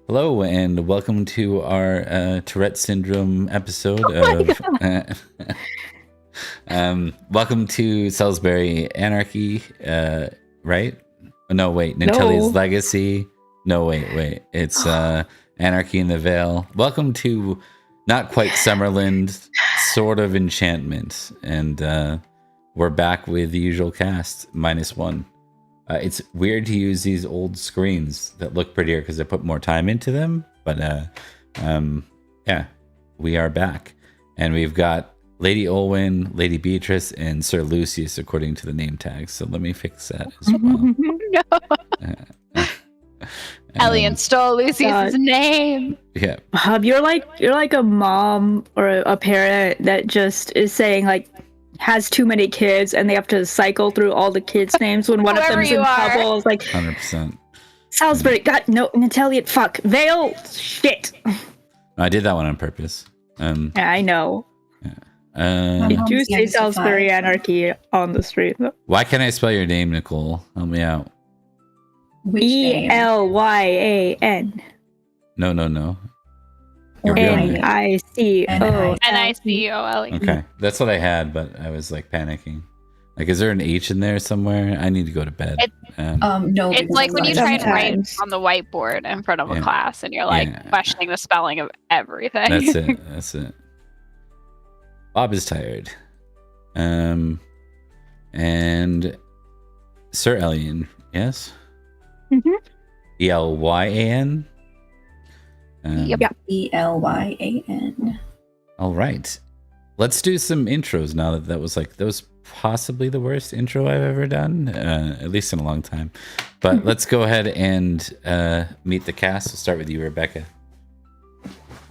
Hello and welcome to our Tourette syndrome episode welcome to Salisbury Anarchy, right? No, wait, Nintelli's Legacy. No, wait. It's Anarchy in the Vale. Welcome to not quite Summerland, sort of Enchantment. And we're back with the usual cast, -1. It's weird to use these old screens that look prettier because I put more time into them. But yeah, we are back. And we've got Lady Olwen, Lady Beatrice, and Sir Lucius according to the name tags. So let me fix that as well. No. Elian stole Lucius's name. Yeah. You're like a mom or a parent that just is saying like has too many kids and they have to cycle through all the kids' names when one of them's in trouble. It's like 100%. Salisbury, God, no, Natalia, fuck, Vale, shit. I did that one on purpose. Yeah, I know. You do say Salisbury Anarchy on the street. Why can't I spell your name, Nicole? Help me out. Elyan. No. Nico. Nicole. Okay, that's what I had, but I was like panicking. Like, is there an H in there somewhere? I need to go to bed. No. It's like when you try to write on the whiteboard in front of a class and you're like questioning the spelling of everything. That's it. Bob is tired. And Sir Elian, yes? Mm-hmm. Elyan? Yep. Elyan. All right. Let's do some intros now that was possibly the worst intro I've ever done, at least in a long time. But let's go ahead and meet the cast. We'll start with you, Rebecca.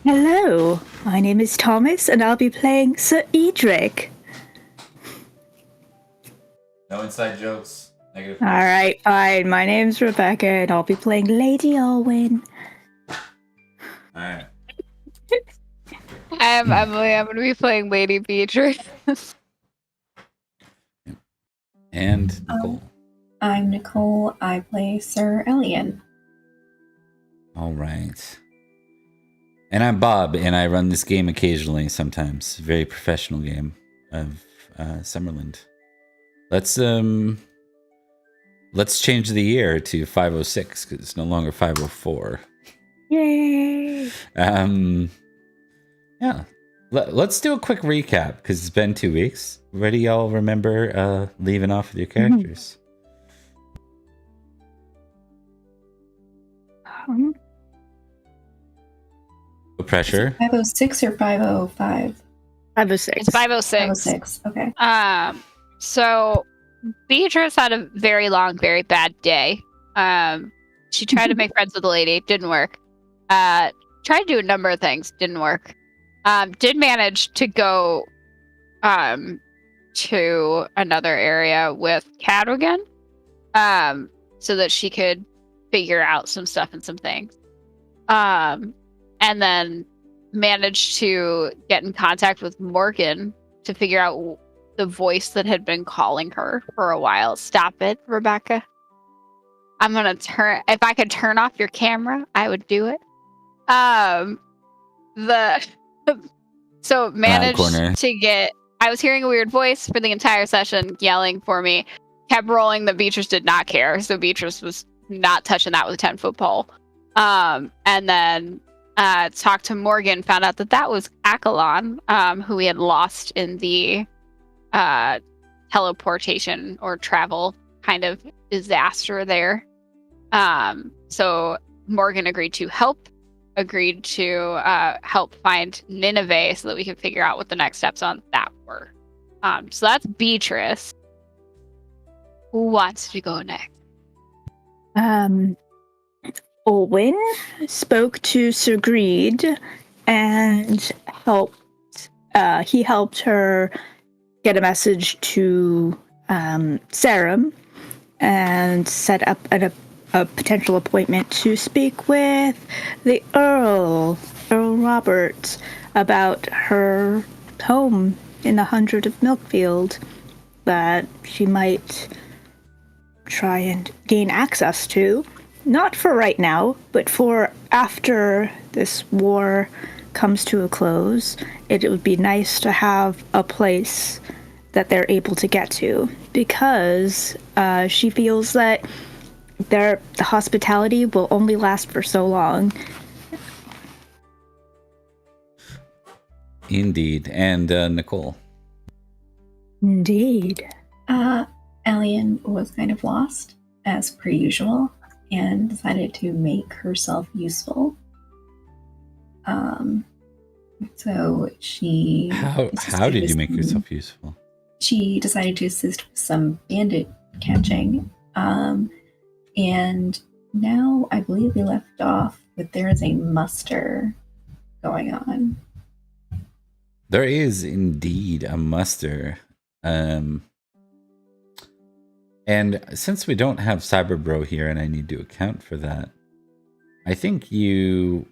Hello, my name is Thomas, and I'll be playing Sir Edric. No inside jokes. Negative. All right, fine. My name's Rebecca, and I'll be playing Lady Olwen. All right. I'm Emily. I'm going to be playing Lady Beatrice. And Nicole. I'm Nicole. I play Sir Elian. All right. And I'm Bob, and I run this game occasionally, sometimes. Very professional game of Summerland. Let's change the year to 506 because it's no longer 504. Yay! Yeah. Let's do a quick recap because it's been 2 weeks. Ready, y'all remember leaving off with your characters? No pressure. 506 or 505? 506. It's 506. 506. Okay. So Beatrice had a very long, very bad day. She tried to make friends with a lady, didn't work. Tried to do a number of things, didn't work. Did manage to go to another area with Cadogan, so that she could figure out some stuff and some things. And then managed to get in contact with Morgan to figure out the voice that had been calling her for a while. Stop it, Rebecca. I'm gonna if I could turn off your camera, I would do it. So managed to get, I was hearing a weird voice for the entire session yelling for me, kept rolling that Beatrice did not care. So Beatrice was not touching that with a 10-foot pole. And then talked to Morgan, found out that was Accolon, who we had lost in the teleportation or travel kind of disaster there. So Morgan agreed to help find Nineveh so that we could figure out what the next steps on that were. So that's Beatrice. Who wants to go next? Olwen spoke to Sir Greed and he helped her get a message to Sarum and set up a potential appointment to speak with the Earl Roberts, about her home in the 100 of Milkfield that she might try and gain access to. not for right now, but for after this war comes to a close, it would be nice to have a place that they're able to get to, because she feels that the hospitality will only last for so long. Indeed. And Nicole. Indeed. Alien was kind of lost, as per usual, and decided to make herself useful. So she... How did you make yourself useful? She decided to assist with some bandit catching. And now I believe we left off with there is a muster going on. There is indeed a muster. And since we don't have Cyberbro here and I need to account for that, I think you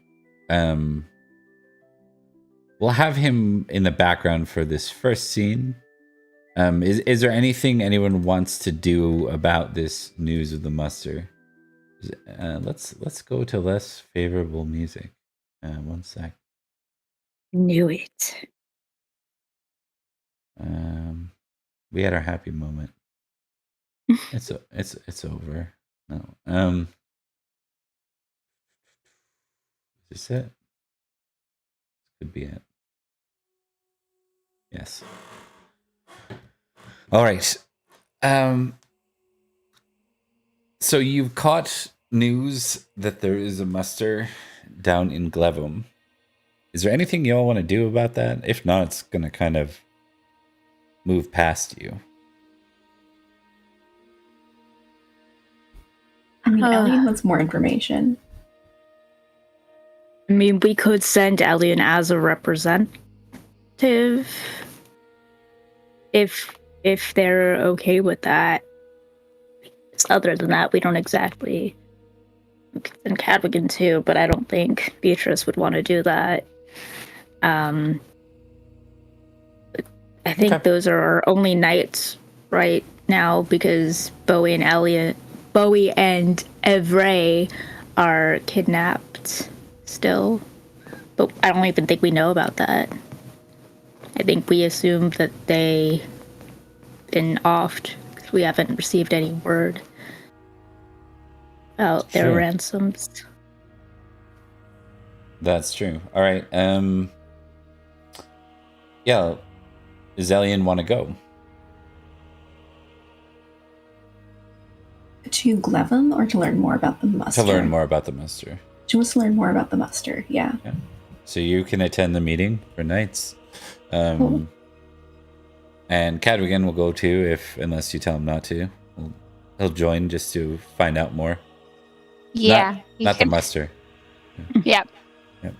we'll have him in the background for this first scene. Is there anything anyone wants to do about this news of the muster? Let's go to less favorable music. One sec. Knew it. We had our happy moment. It's over. No. Is this it? Could be it. Yes. All right. So you've caught news that there is a muster down in Glevum. Is there anything y'all want to do about that? If not, it's going to kind of move past you. I mean, Alien wants more information. I mean, we could send Alien as a representative if they're okay with that. Other than that, we don't exactly. We could send Cadogan too, but I don't think Beatrice would want to do that. I think those are our only knights right now, because Bowie and Evray are kidnapped still. But I don't even think we know about that. I think we assume that they've been offed, because we haven't received any word about their ransoms. That's true. All right. Yeah. Does Alien want to go? To Glevum, or to learn more about the muster? To learn more about the muster. She wants to learn more about the muster, yeah. So you can attend the meeting for knights. Cool. And Cadogan will go too, unless you tell him not to. He'll join just to find out more. Yeah. Not the muster. Yeah. Yep.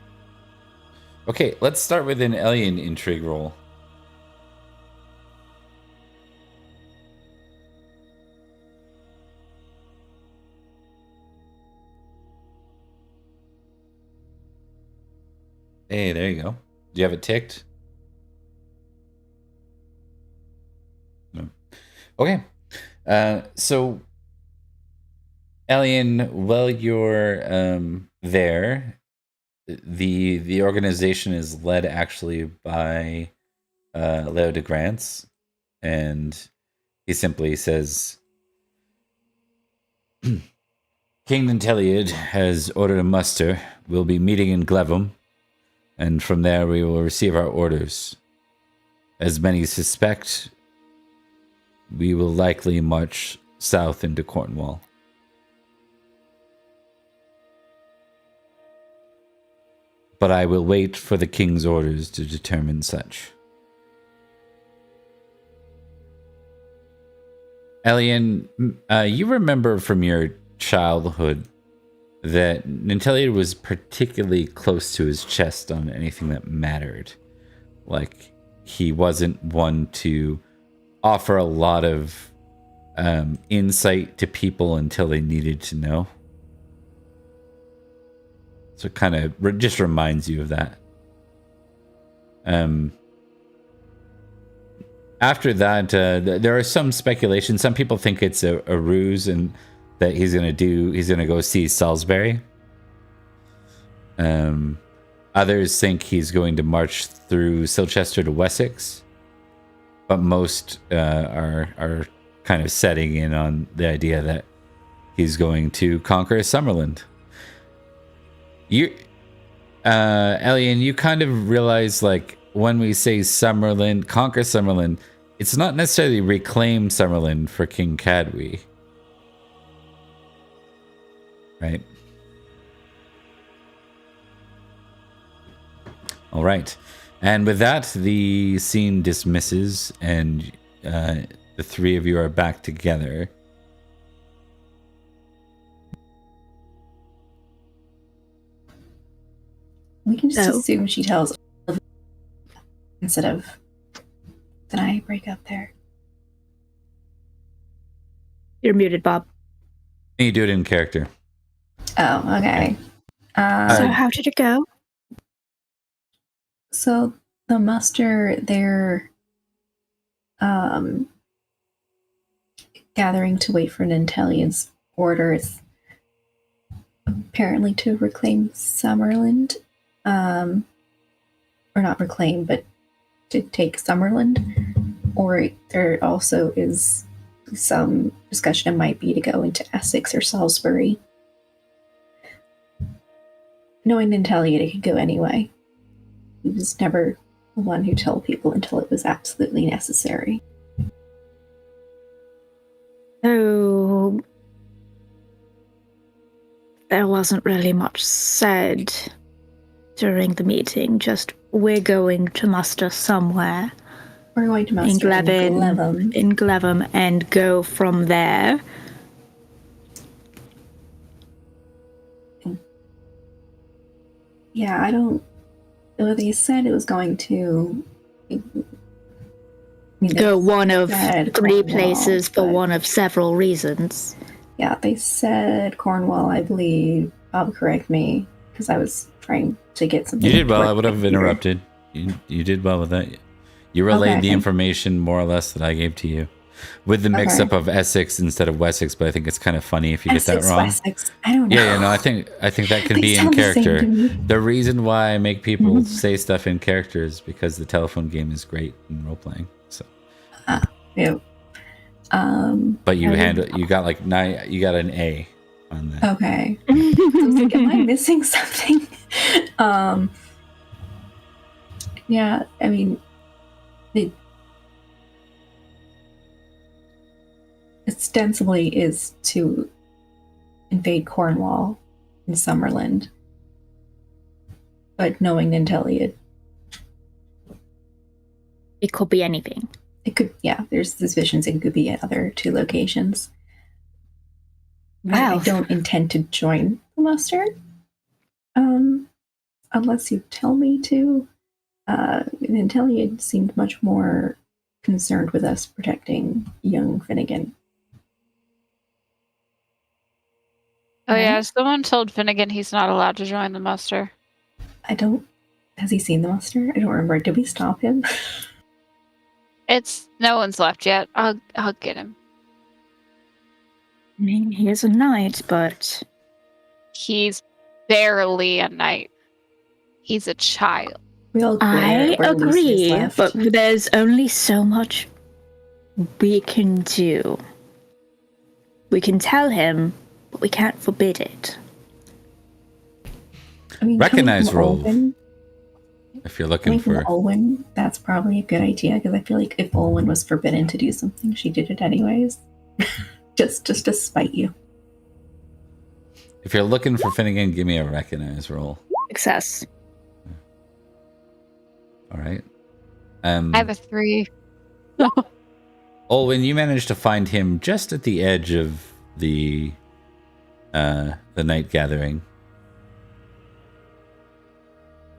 Okay, let's start with an alien intrigue roll. Hey, there you go. Do you have it ticked? No. Okay. So, Alien, while you're there, the organization is led actually by Leo de Grants, and he simply says, King Ninteliad has ordered a muster. We'll be meeting in Glevum, and from there we will receive our orders. As many suspect, we will likely march south into Cornwall. But I will wait for the king's orders to determine such. Alien, you remember from your childhood that Ninteliad was particularly close to his chest on anything that mattered. Like, he wasn't one to offer a lot of insight to people until they needed to know. So it kind of just reminds you of that. After that, there are some speculation. Some people think it's a ruse, and that he's gonna go see Salisbury. Others think he's going to march through Silchester to Wessex, but most are kind of setting in on the idea that he's going to conquer Summerland. Elian, you kind of realize, like, when we say Summerland, conquer Summerland, it's not necessarily reclaim Summerland for King Cadwy. Right? All right. And with that, the scene dismisses, and the three of you are back together. We can just assume she tells instead of then I break up there. You're muted, Bob. You do it in character. Oh, okay. So how did it go? So the muster, they're gathering to wait for Nintelian's orders, apparently to reclaim Summerland. Or not reclaim, but to take Summerland. Or there also is some discussion it might be to go into Essex or Salisbury. Knowing Nintelia, it could go anyway. He was never the one who told people until it was absolutely necessary. So there wasn't really much said during the meeting, just we're going to muster somewhere. We're going to muster in Glevum and go from there. Yeah, I don't... Well, they said it was going to... go one of three places for one of several reasons. Yeah, they said Cornwall, I believe. Bob, correct me, because I was trying to get something. You did well. I would have interrupted. You did well with that. You relayed the information more or less that I gave to you, with the mix-up of Essex instead of Wessex. But I think it's kind of funny if you get that wrong. Wessex. I don't know. Yeah, no. I think that can be in character. The reason why I make people say stuff in character is because the telephone game is great in role playing. So. Yeah. But you got like 9. You got an A on that. Okay. So I was like, am I missing something? Yeah, I mean, it ostensibly is to invade Cornwall and Summerland, but knowing Nintelia, it could be anything. It could, yeah, there's suspicions it could be at other 2 locations. Wow. I don't intend to join the muster, unless you tell me to. Nintelia seemed much more concerned with us protecting young Finnegan. Oh yeah, someone told Finnegan he's not allowed to join the muster. Has he seen the muster? I don't remember. Did we stop him? No one's left yet. I'll get him. I mean, he is a knight, but he's barely a knight. He's a child. I agree, but there's only so much we can do. We can tell him, but we can't forbid it. I mean, recognize roll. If you're looking for Olwen, that's probably a good idea, because I feel like if Olwen was forbidden to do something, she did it anyways. just to spite you. If you're looking for Finnegan, give me a recognize roll. Success. All right. I have a 3. Olwen, you managed to find him just at the edge of the night gathering.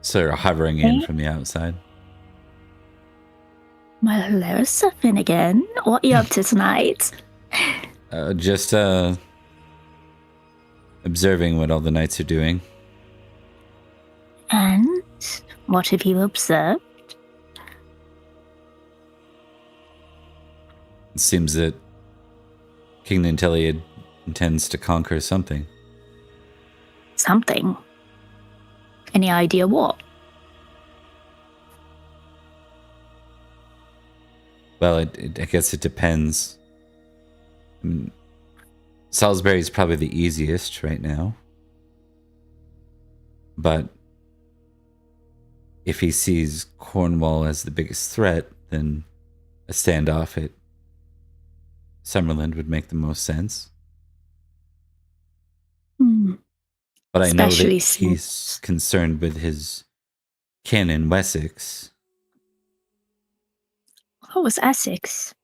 Sort of hovering in from the outside. Well, hello, Sir Finnegan. What are you up to tonight? Just observing what all the knights are doing. And what have you observed? It seems that King Nintelia intends to conquer something. Something? Any idea what? Well, I guess it depends. I mean, Salisbury is probably the easiest right now. But if he sees Cornwall as the biggest threat, then a standoff at Summerland would make the most sense. But I know that he's concerned with his kin in Wessex. What was Essex?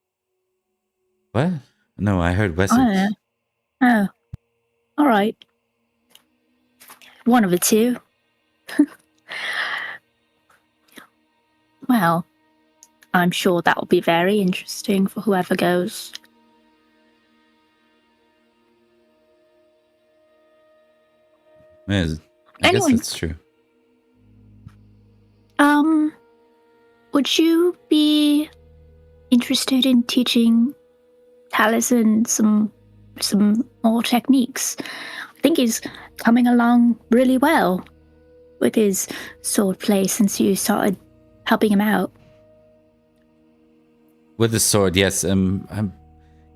What? No, I heard Wessex. Oh. All right. One of the two. Well, I'm sure that will be very interesting for whoever goes. I guess that's true. Would you be interested in teaching Taliesin some more techniques? I think he's coming along really well with his sword play since you started helping him out. With the sword, yes. I'm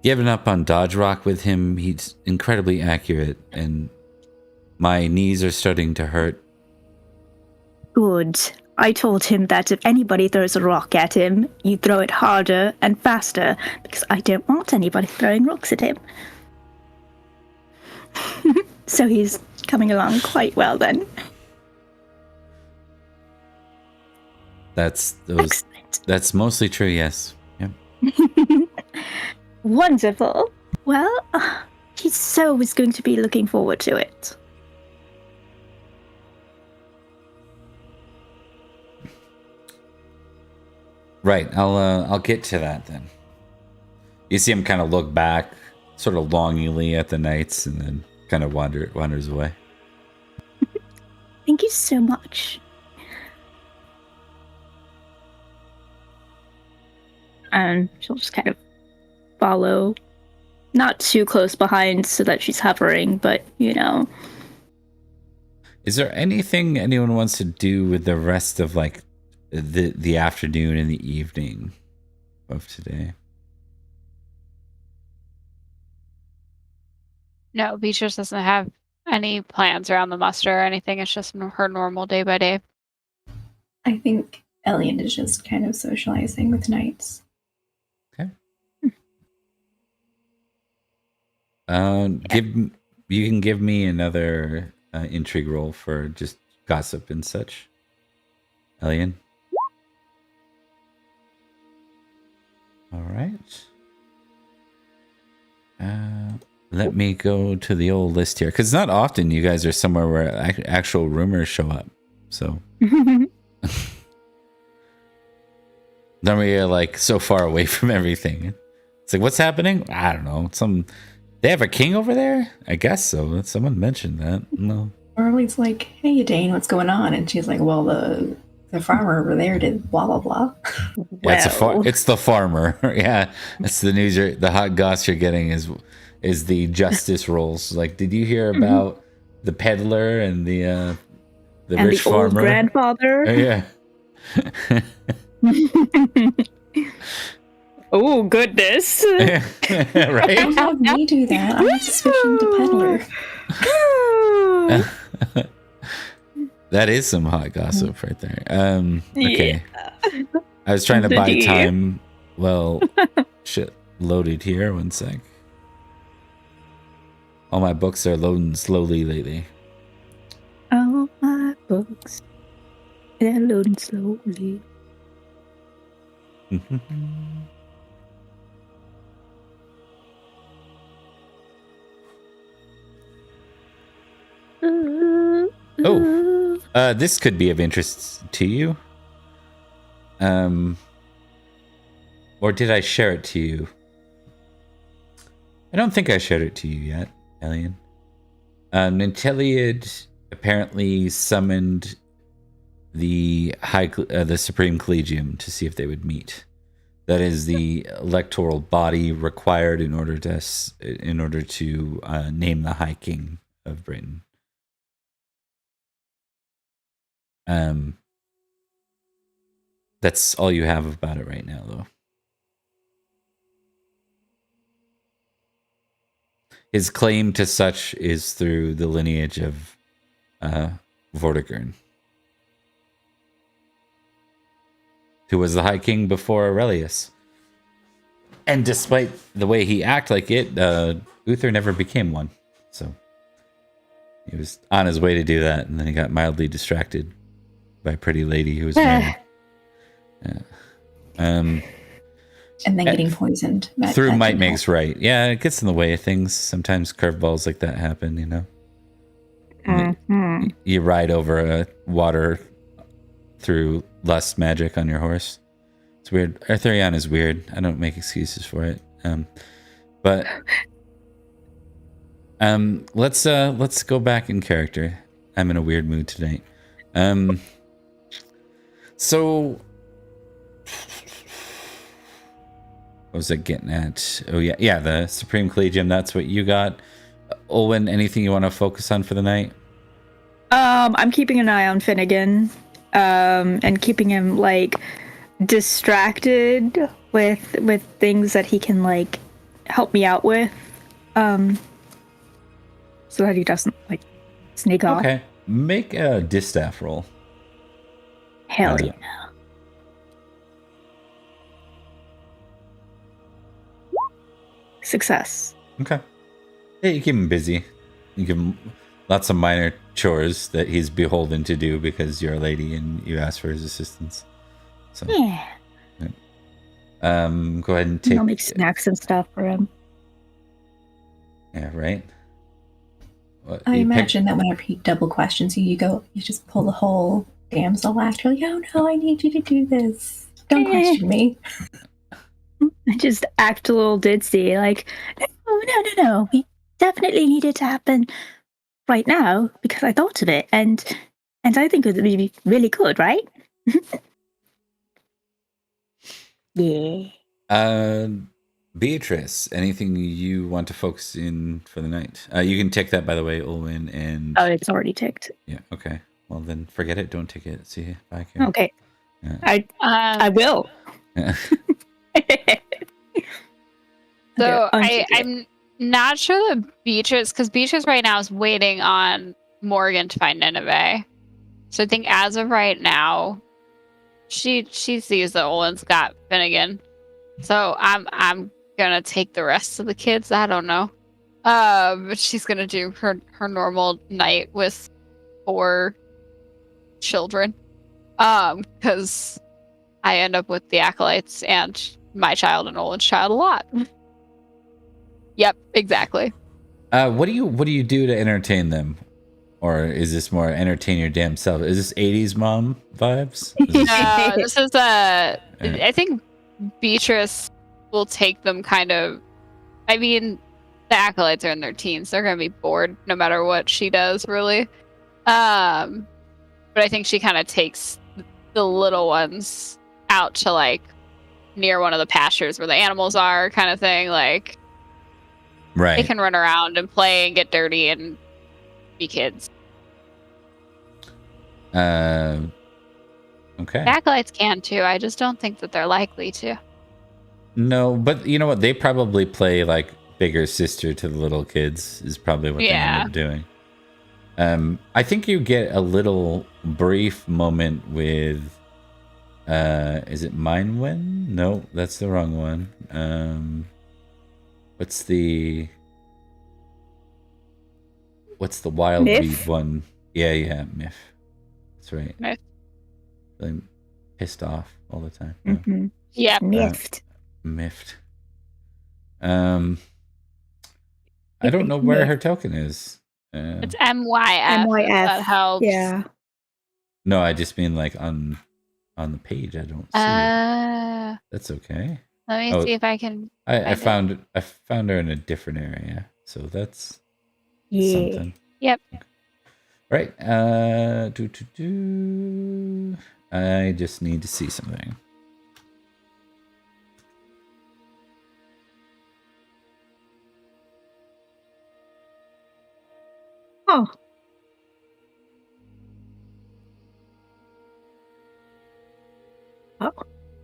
giving up on dodge rock with him. He's incredibly accurate, and my knees are starting to hurt. Good. I told him that if anybody throws a rock at him, you throw it harder and faster, because I don't want anybody throwing rocks at him. So he's coming along quite well then. That's Excellent. That's mostly true, yes. Yeah. Wonderful. Well, he's so is going to be looking forward to it. Right, I'll get to that then. You see him kind of look back, sort of longingly at the knights, and then kind of wanders away. Thank you so much. And she'll just kind of follow, not too close behind so that she's hovering, but, you know. Is there anything anyone wants to do with the rest of, like, the afternoon and the evening of today? No, Beatrice doesn't have any plans around the muster or anything. It's just her normal day by day. I think Elian is just kind of socializing with knights. Okay. You can give me another intrigue roll for just gossip and such, Elian. All right. Let me go to the old list here, because not often you guys are somewhere where actual rumors show up. So normally you're like so far away from everything. It's like, what's happening? I don't know. They have a king over there? I guess so. Someone mentioned that. No. Marley's like, "Hey, Dane, what's going on?" And she's like, "Well, the farmer over there did blah blah blah." Yeah, it's the farmer. Yeah, that's the news. The hot goss you're getting is the justice rolls. Like, did you hear about the peddler and the rich farmer? Old grandfather? Oh, yeah. Oh, goodness. Right? Don't have me do that. I'm suspicion the peddler. That is some hot gossip right there. Okay. Yeah. I was trying to buy time. Well, shit, loaded here. One sec. All my books are loading slowly lately. All my books, they're loading slowly. This could be of interest to you. Or did I share it to you? I don't think I shared it to you yet, Elian. Ninteliad apparently summoned the Supreme Collegium to see if they would meet. That is the electoral body required in order to name the High King of Britain. That's all you have about it right now, though. His claim to such is through the lineage of Vortigern, who was the High King before Aurelius. And despite the way he acted like it, Uther never became one. So he was on his way to do that, and then he got mildly distracted by a pretty lady who was married. Yeah. And then getting poisoned. Through might makes right. Yeah, it gets in the way of things. Sometimes curveballs like that happen, you know? Mm-hmm. You ride over water through lust magic on your horse. It's weird. Arthurian is weird. I don't make excuses for it. But let's go back in character. I'm in a weird mood tonight. So what was I getting at? Oh yeah, the Supreme Collegium. That's what you got. Olwen, anything you want to focus on for the night? I'm keeping an eye on Finnegan, and keeping him like distracted with things that he can like help me out with, so that he doesn't like sneak off. Okay, make a distaff roll. Hell yeah. Success. Okay. Yeah, you keep him busy. You give him lots of minor chores that he's beholden to do because you're a lady and you ask for his assistance. So yeah. Go ahead and take. I'll make snacks and stuff for him. Yeah, right. What, I imagine that whenever he double questions you, you just pull the whole damsel act. You're like, oh no, I need you to do this. Don't question me. I just act a little ditzy, like, oh, no. We definitely need it to happen right now because I thought of it, and I think it would be really good, right? Yeah. Beatrice, anything you want to focus in for the night? You can tick that, by the way, Olwen, and... Oh, it's already ticked. Yeah, okay. Well, then forget it. Don't tick it. See you. Bye, Karen. Okay. Yeah. I will. So I'm not sure that Beatrice, because Beatrice right now is waiting on Morgan to find Nineveh. So I think as of right now, she sees that Olwen's got Finnegan. So I'm gonna take the rest of the kids. I don't know. But she's gonna do her normal night with 4 children. Because I end up with the acolytes and my child and Olwen's child a lot. Yep, exactly. What do you do to entertain them? Or is this more entertain your damn self? Is this 80s mom vibes? This is I think Beatrice will take them kind of... I mean, the acolytes are in their teens. They're going to be bored no matter what she does, really. But I think she kind of takes the little ones out to, like, near one of the pastures where the animals are, kind of thing. Like, right. They can run around and play and get dirty and be kids. Okay. The acolytes can too. I just don't think that they're likely to. No, but you know what? They probably play like bigger sister to the little kids is probably what they end up doing. I think you get a little brief moment with is it Mindwen? No, that's the wrong one. What's the wild weed one? Yeah, Miff. That's right. Miff. Really pissed off all the time. Mm-hmm. Yeah. Miffed. Miffed. I don't know where her token is. It's MYF. MYF. That helps. Yeah. No, I just mean like on the page. I don't see it. That's okay. Let me see if I can. I found her in a different area, so that's something. Yep. Okay. Right. I just need to see something. Oh. Oh.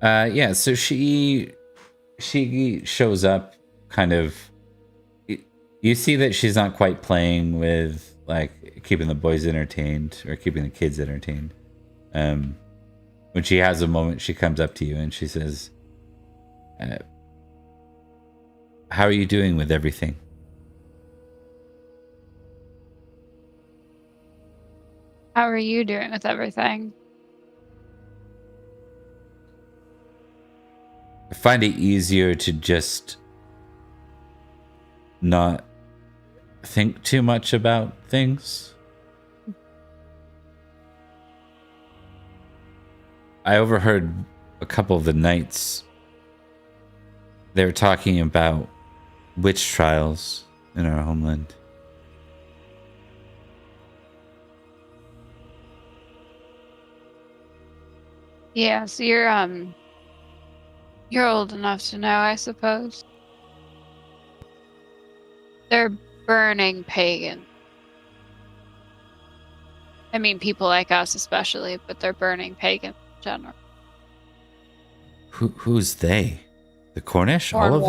Yeah, so she shows up kind of. You see that she's not quite playing with like keeping the boys entertained or keeping the kids entertained. When she has a moment, she comes up to you and she says, "How are you doing with everything?" How are you doing with everything? I find it easier to just not think too much about things. I overheard a couple of the knights. They were talking about witch trials in our homeland. Yeah, so you're old enough to know, I suppose. They're burning pagan. I mean, people like us especially, but they're burning pagan in general. Who's they? The Cornish? All of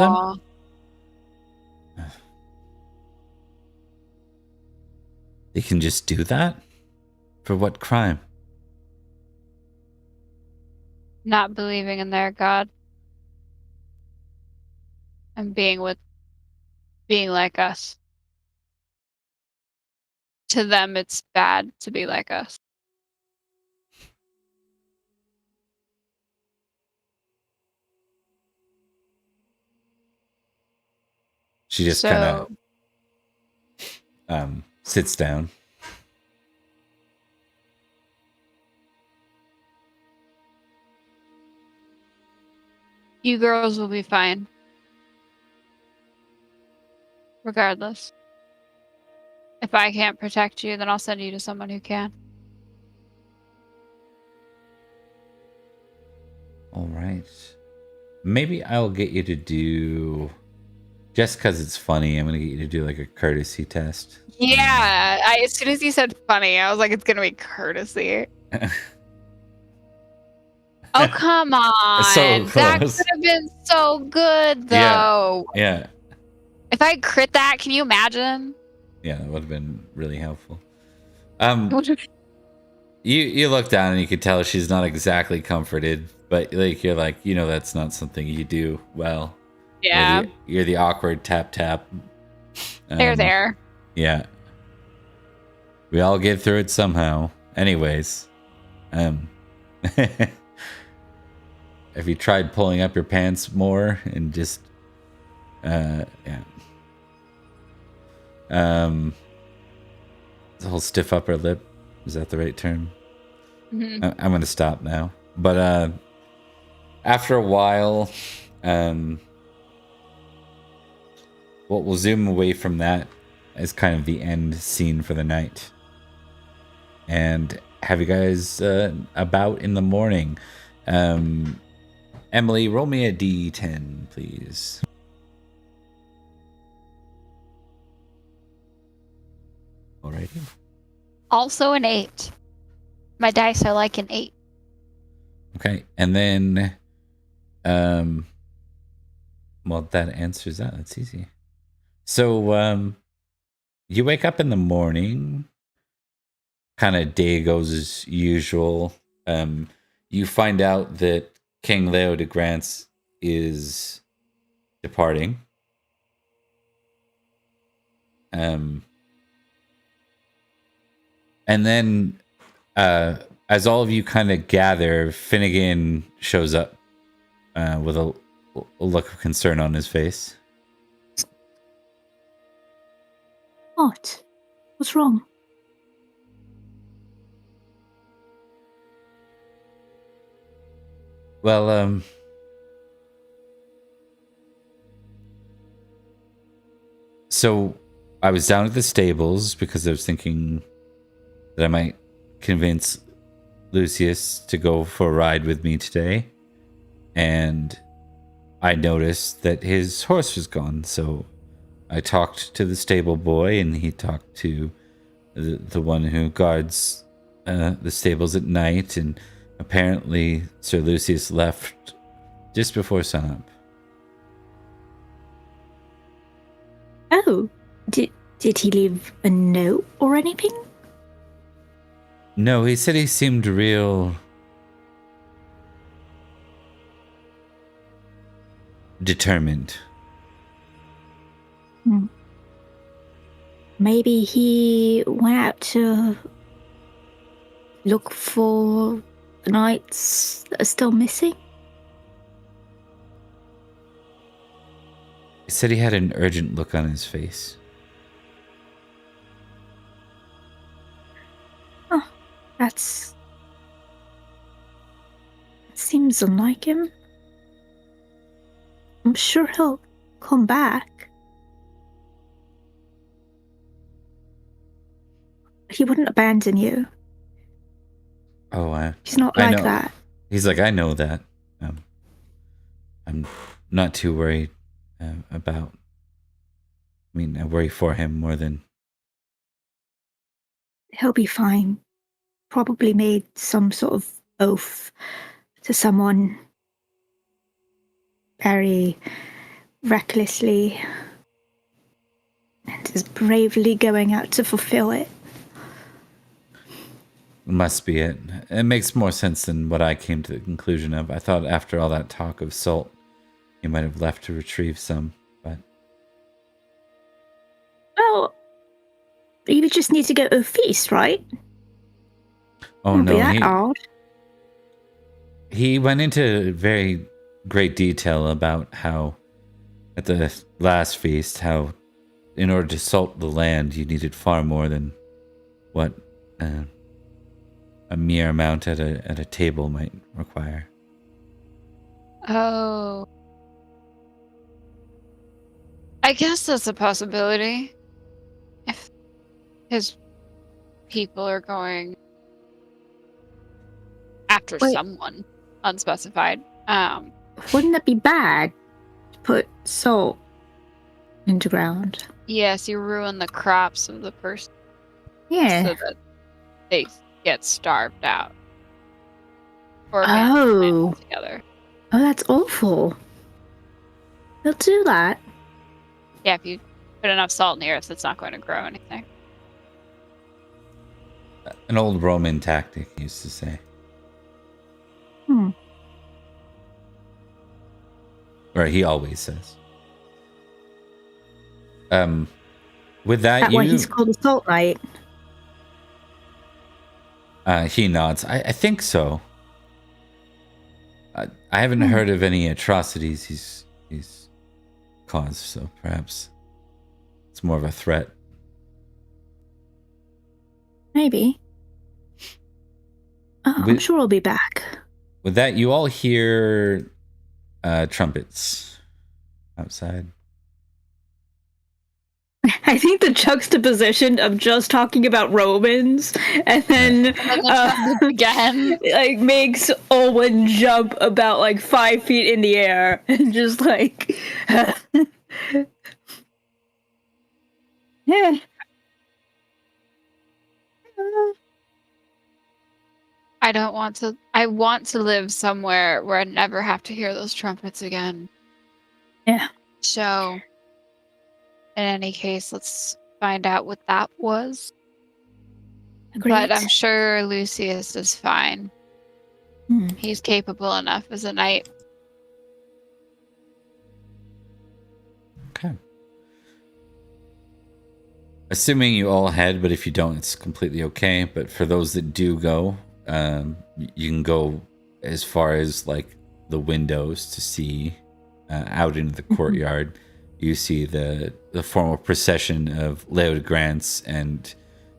them? They can just do that? For what crime? Not believing in their god. And being like us. To them, it's bad to be like us. She just kind of sits down. You girls will be fine. Regardless. If I can't protect you, then I'll send you to someone who can. All right. Maybe I'll get you to do, just because it's funny, I'm going to get you to do like a courtesy test. Yeah. As soon as you said funny, I was like, it's going to be courtesy. Oh, come on. So that close. could have been so good, though. Yeah. If I crit that, can you imagine? Yeah, that would have been really helpful. You look down and you could tell she's not exactly comforted, but like you're like, that's not something you do well. Yeah. You're the awkward tap. They're there. Yeah. We all get through it somehow. Anyways. Have you tried pulling up your pants more and just yeah. The whole stiff upper lip, is that the right term? Mm-hmm. I'm gonna stop now. But after a while, we'll zoom away from that as kind of the end scene for the night, and have you guys about in the morning. Emily, roll me a D10, please. Alrighty. Also an 8. My dice are like an 8. Okay, and then, well, that answers that. That's easy. So, you wake up in the morning. Kind of day goes as usual. You find out that King Leo de Grance is departing. And then, as all of you kind of gather, Finnegan shows up with a look of concern on his face. What? What's wrong? Well, so I was down at the stables because I was thinking that I might convince Lucius to go for a ride with me today. And I noticed that his horse was gone. So I talked to the stable boy and he talked to the one who guards the stables at night, and apparently Sir Lucius left just before sunup. Oh, did he leave a note or anything? No, he said he seemed real determined. Maybe he went out to look for the knights that are still missing? He said he had an urgent look on his face. Oh, that seems unlike him. I'm sure he'll come back. He wouldn't abandon you. Oh, he's not I like know. that. He's like, I know that. I'm not too worried about. I mean, I worry for him more than. He'll be fine. Probably made some sort of oath to someone very recklessly and is bravely going out to fulfill it. Must be it. It makes more sense than what I came to the conclusion of. I thought after all that talk of salt, he might have left to retrieve some, but. Well, you would just need to go to a feast, right? Oh Won't no, be that hard. He went into very great detail about how at the last feast, how in order to salt the land, you needed far more than what a mere amount at a table might require. Oh. I guess that's a possibility. If his people are going after someone unspecified. Wouldn't that be bad to put salt into ground? Yes, you ruin the crops of the person. Yeah. So that they get starved out. Or together. Oh, that's awful. They'll do that. Yeah, if you put enough salt in the earth, it's not going to grow anything. An old Roman tactic, used to say. Or he always says. With that, Why he's called a salt knight? He nods. I think so. I haven't heard of any atrocities he's caused, so perhaps it's more of a threat. Maybe. I'm sure I'll be back. With that, you all hear trumpets outside. I think the juxtaposition of just talking about Romans and then again like makes Owen jump about like 5 feet in the air and just like yeah. I want to live somewhere where I never have to hear those trumpets again. Yeah. So, in any case, let's find out what that was. Agreed. But I'm sure Lucius is fine. He's capable enough as a knight. Okay. Assuming you all head, but if you don't, it's completely okay. But for those that do go, you can go as far as like the windows to see out into the courtyard. You see the formal procession of Leo Grants and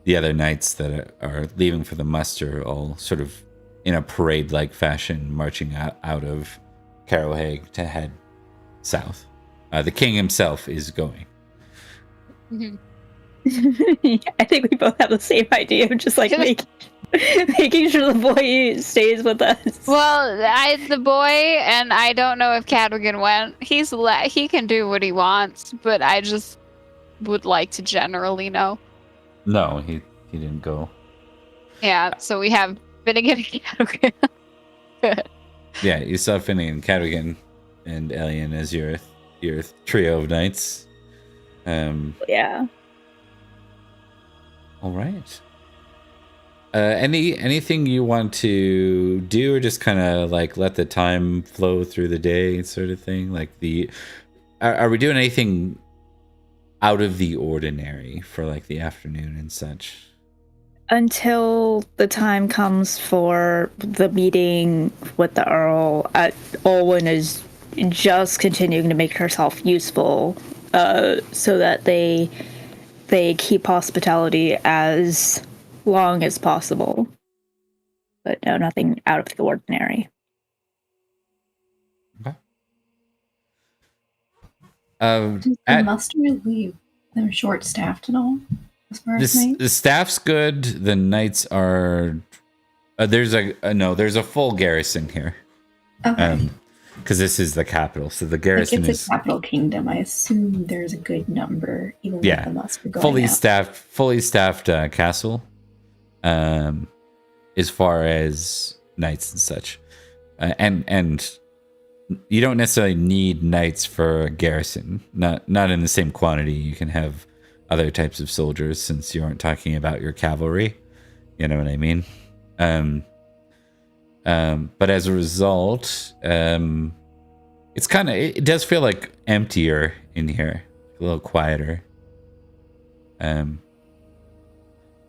the other knights that are leaving for the muster, all sort of in a parade-like fashion, marching out of Carrowhag to head south. The king himself is going. I think we both have the same idea of just like making sure the boy stays with us. Well, the boy, and I don't know if Cadogan went. He can do what he wants, but I just would like to generally know. No, He didn't go. Yeah, so we have Finnegan and Cadogan. Good. Yeah, you saw Finnegan, Cadogan, and Alien as your trio of knights. Yeah. All right. Anything you want to do, or just kind of like let the time flow through the day, sort of thing? Like are we doing anything out of the ordinary for like the afternoon and such? Until the time comes for the meeting with the Earl, Olwen is just continuing to make herself useful, so that they keep hospitality as long as possible. But no, nothing out of the ordinary. Okay. Does the muster leave them short-staffed at all? As far as the staff's good. The knights are. There's a full garrison here. Okay. Because this is the capital, so the garrison it's a capital kingdom. I assume there's a good number, even with the muster going fully staffed castle. As far as knights and such, and you don't necessarily need knights for a garrison. Not in the same quantity. You can have other types of soldiers, since you aren't talking about your cavalry. You know what I mean? But as a result, it does feel like emptier in here, a little quieter. The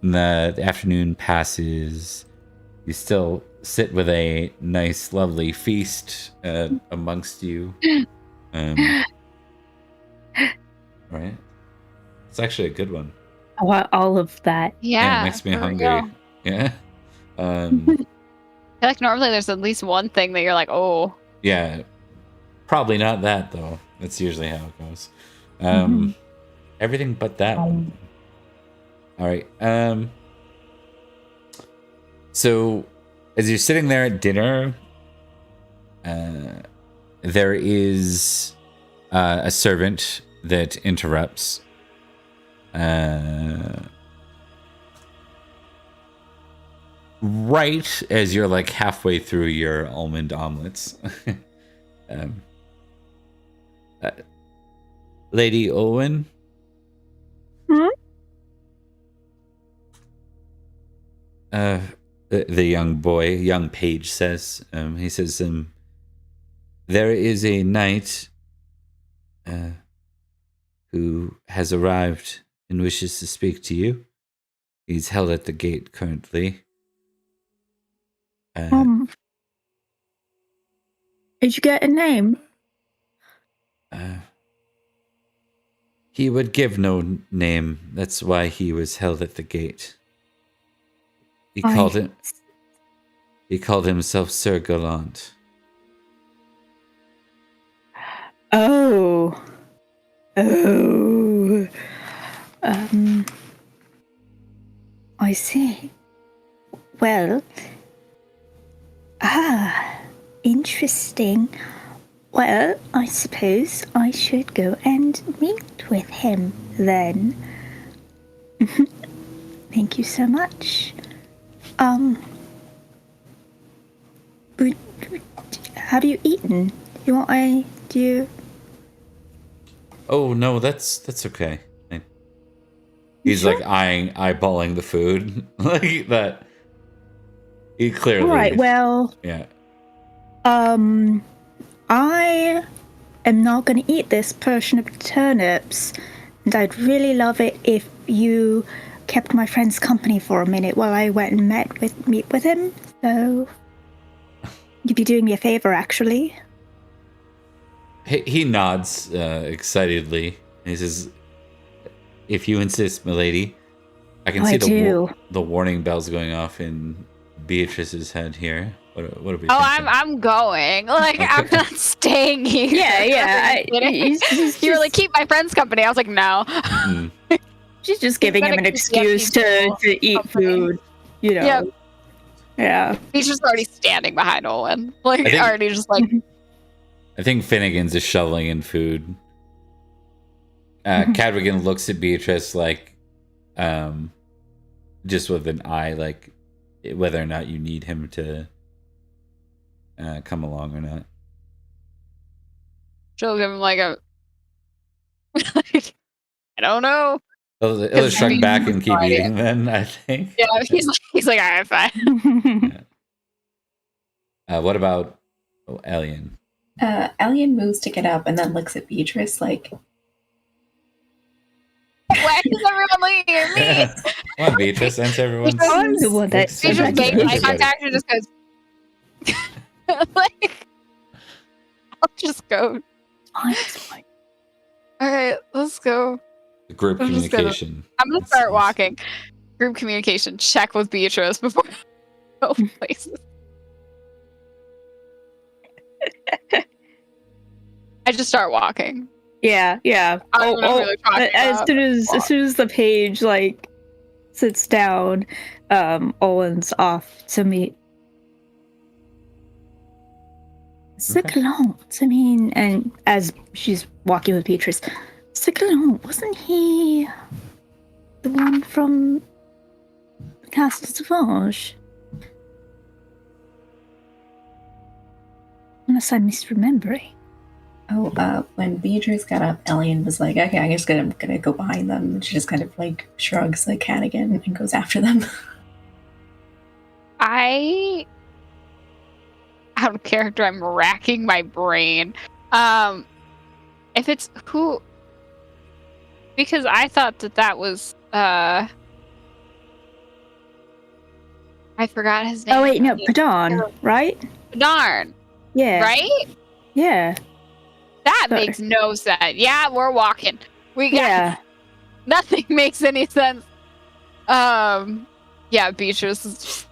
afternoon passes. You still sit with a nice, lovely feast amongst you. Right? It's actually a good one. I want all of that. Yeah, it makes me hungry. Real. Yeah. I feel like normally there's at least one thing that you're like, oh. Yeah. Probably not that, though. That's usually how it goes. Everything but that one. All right. So, as you're sitting there at dinner, there is a servant that interrupts. Right as you're like halfway through your almond omelets. Lady Owen? The young page says, he says, there is a knight who has arrived and wishes to speak to you. He's held at the gate currently. Did you get a name? He would give no name. That's why he was held at the gate. He called himself Sir Gallant. Oh. I see. Well, interesting. Well, I suppose I should go and meet with him then. Thank you so much. Have you eaten? Do you? Oh no, that's okay. He's like eyeballing the food like that. He clearly. All right. Well. Yeah. I am not going to eat this portion of turnips, and I'd really love it if you kept my friend's company for a minute while I went and meet with him. So you'd be doing me a favor, actually. He nods excitedly. He says, "If you insist, milady." I can see the warning bells going off in Beatrice's head here. What are we thinking? I'm going. Like, okay. I'm not staying here. Yeah. You were like, keep my friend's company. I was like, no. She's just giving him an excuse to eat food. You know. Yep. Yeah. He's just already standing behind Olwen. Like, already just like. I think Finnegan's just shoveling in food. Cadogan looks at Beatrice like, just with an eye, like whether or not you need him to come along or not. She'll give him like a like, I don't know. He'll shrug back and keep eating then, I think. Yeah, he's like, all right, fine. Yeah. What about Alien? Alien moves to get up and then looks at Beatrice like, why does everyone looking at me? Come on, Beatrice, answer everyone. I'm the one that Beatrice makes eye contact and just goes like I'll just go. It's fine. All right, let's go. Group communication. I'm gonna start walking. Group communication. Check with Beatrice before I go places. I just start walking. Yeah. As soon as the page like sits down, Owen's off to meet Camelot. I mean, and as she's walking with Beatrice, Camelot, wasn't he the one from Castle Sauvage? Unless I'm misremembering. When Beatrice got up, Alien was like, okay, I guess I'm gonna go behind them. And she just kind of like shrugs like cat again and goes after them. Out of character, I'm racking my brain. If it's who, because I thought that was I forgot his name. Oh wait, no, Padon, right? Darn. Yeah. Right? Yeah. That makes no sense. Yeah, we're walking. We got nothing makes any sense. Yeah, Beatrice is just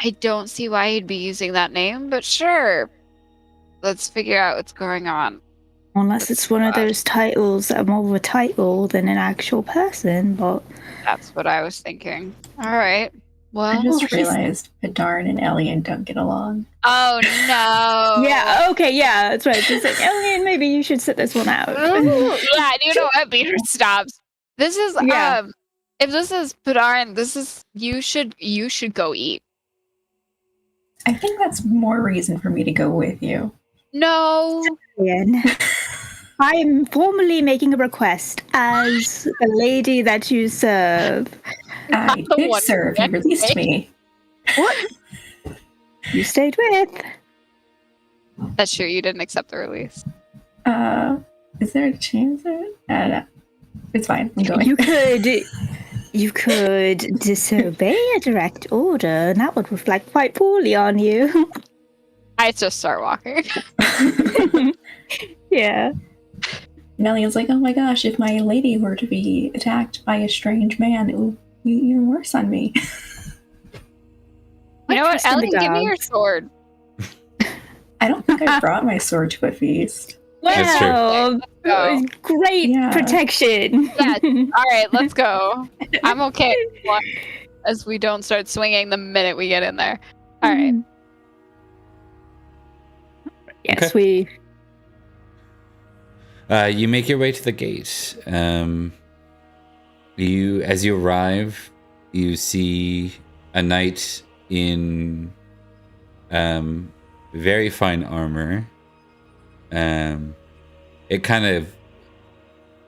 I don't see why he'd be using that name, but sure. Let's figure out what's going on. Unless it's one of those titles that are more of a title than an actual person, but that's what I was thinking. All right. Well, I just realized Padarn and Alien don't get along. Oh no. Yeah, okay, yeah, that's right. Just like, Alien, maybe you should sit this one out. Ooh, yeah, you know what? Beatrice stops. This is if this is Padarn, this is you should go eat. I think that's more reason for me to go with you. No. I'm formally making a request as the lady that you serve. I did serve. You released me. What? You stayed with. That's true. You didn't accept the release. Is there a chance of it? I don't know. It's fine. I'm going. You could disobey a direct order, and that would reflect quite poorly on you. I just start walking. Yeah. Nellian's like, oh my gosh, if my lady were to be attacked by a strange man, it would be even worse on me. You know what, Ellie, give me your sword. I don't think I brought my sword to a feast. Wow, great protection. Yeah, all right, let's go. I'm okay as we don't start swinging the minute we get in there. All right. Yes, we. You make your way to the gate. As you arrive, you see a knight in very fine armor.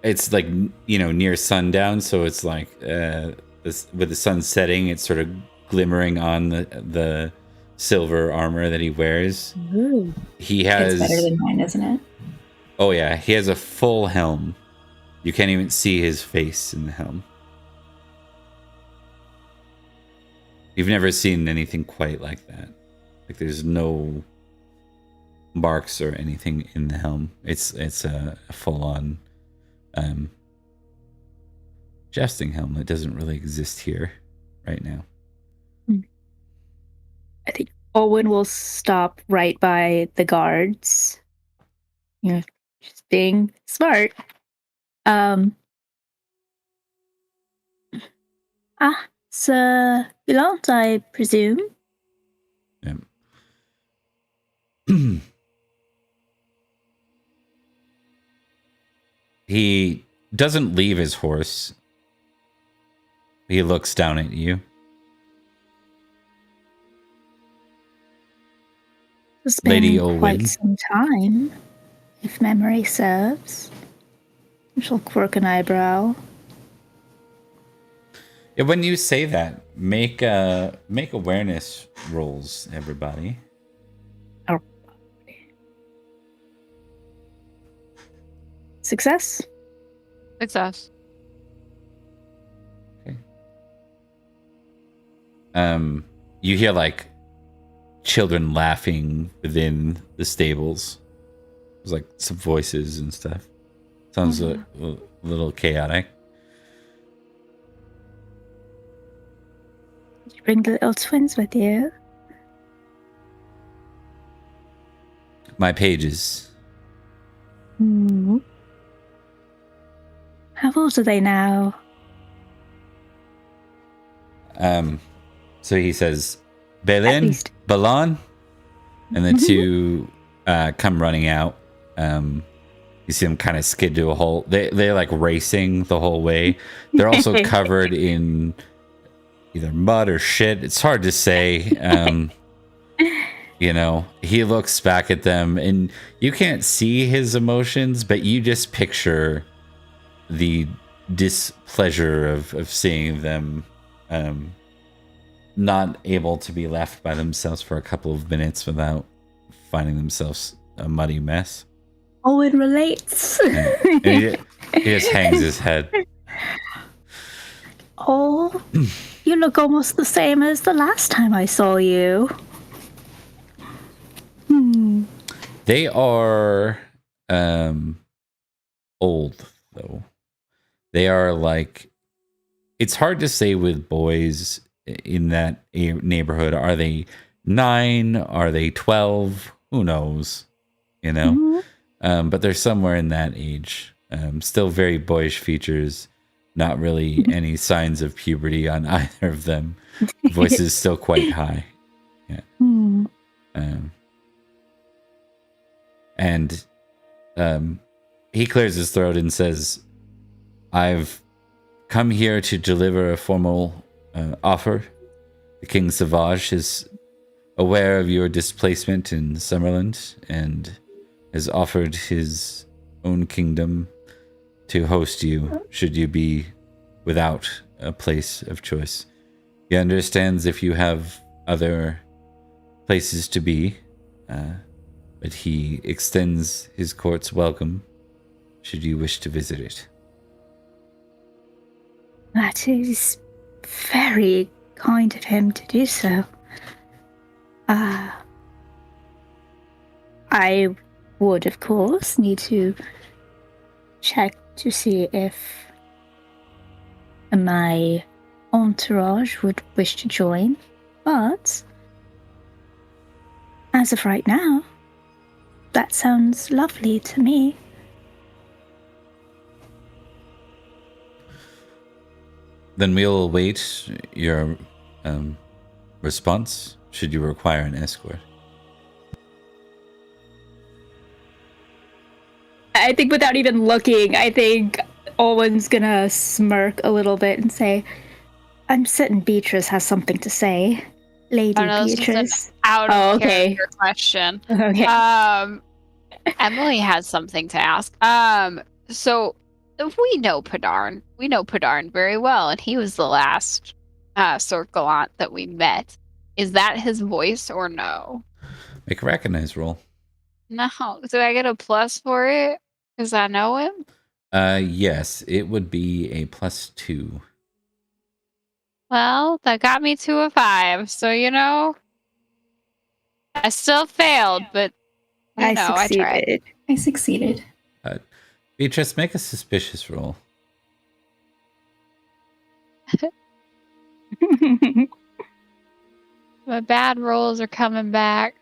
It's like, near sundown, so it's like with the sun setting, it's sort of glimmering on the silver armor that he wears. Ooh. He has. It's better than mine, isn't it? Oh yeah, he has a full helm. You can't even see his face in the helm. You've never seen anything quite like that. Like, there's no marks or anything in the helm. It's a full-on jousting helm that doesn't really exist here right now. I think Owen will stop right by the guards. Just being smart. Sir Vilant, I presume. Yeah. He doesn't leave his horse. He looks down at you. It's Lady been quite Olwen. some time, if memory serves. She'll quirk an eyebrow. Yeah, when you say that, make awareness rolls, everybody. Oh. Success? Success. Okay. You hear like children laughing within the stables. There's like some voices and stuff. Sounds a little chaotic. Did you bring the little twins with you? My pages. Hmm. How old are they now? So he says, At Belin, least. Balan, and the two come running out. You see them kind of skid to a halt. They're like racing the whole way. They're also covered in either mud or shit. It's hard to say. You know, he looks back at them and you can't see his emotions, but you just picture the displeasure of seeing them not able to be left by themselves for a couple of minutes without finding themselves a muddy mess. Owen relates. Yeah. And he just hangs his head. Oh, you look almost the same as the last time I saw you. They are old, though. They are like, it's hard to say with boys in that neighborhood. Are they 9? Are they 12? Who knows? You know? But they're somewhere in that age. Still very boyish features. Not really any signs of puberty on either of them. Voice is still quite high. Yeah. And he clears his throat and says, I've come here to deliver a formal offer. The King Sauvage is aware of your displacement in Summerland and has offered his own kingdom to host you should you be without a place of choice. He understands if you have other places to be, but he extends his court's welcome should you wish to visit it. That is very kind of him to do so. I would, of course, need to check to see if my entourage would wish to join, but as of right now, that sounds lovely to me. Then we'll await your response should you require an escort. I think without even looking, I think Owen's gonna smirk a little bit and say, I'm certain Beatrice has something to say. Lady Beatrice. This is an out of character question. Okay. Emily has something to ask. So we know Pendragon. We know Pendragon very well, and he was the last Sword Gallant that we met. Is that his voice or no? Make a recognize roll. No. Do I get a plus for it? Because I know him? Yes, it would be a +2. Well, that got me to a 5. So, you know, I still failed, but I tried. I succeeded. Beatrice, make a suspicious roll. My bad rolls are coming back.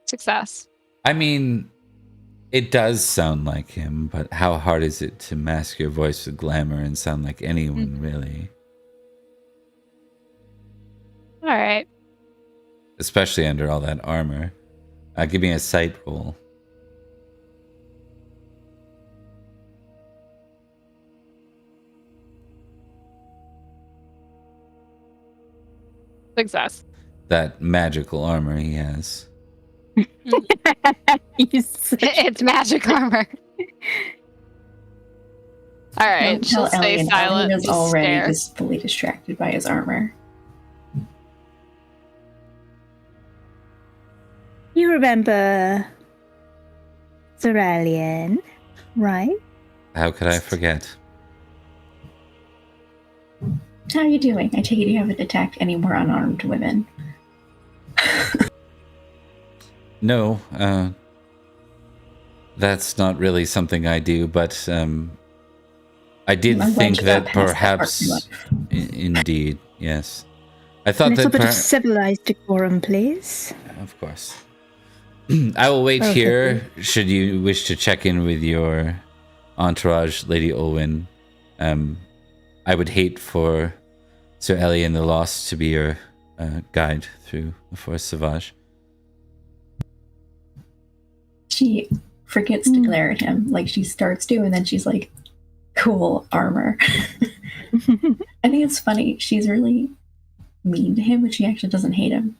Success. I mean, it does sound like him, but how hard is it to mask your voice with glamour and sound like anyone, really? All right. Especially under all that armor. Give me a sight roll. Success. that magical armor he has. It's magic armor. All right, Don't she'll tell stay Elliot. silent. Elliot is Just already stare. fully distracted by his armor. You remember Cerulean, right? How could I forget? How are you doing? I take it you haven't attacked any more unarmed women. No, that's not really something I do, but I did I'm glad think you got that past that part perhaps, in life. indeed, yes. I A thought little that bit of civilized decorum, please. of course. I will wait Okay. here should you wish to check in with your entourage, Lady Olwen. I would hate for Sir Ellie and the Lost to be your guide through the Forest Sauvage. She forgets to glare at him. Like, she starts to, and then she's like, cool armor. I think it's funny. She's really mean to him, but she actually doesn't hate him.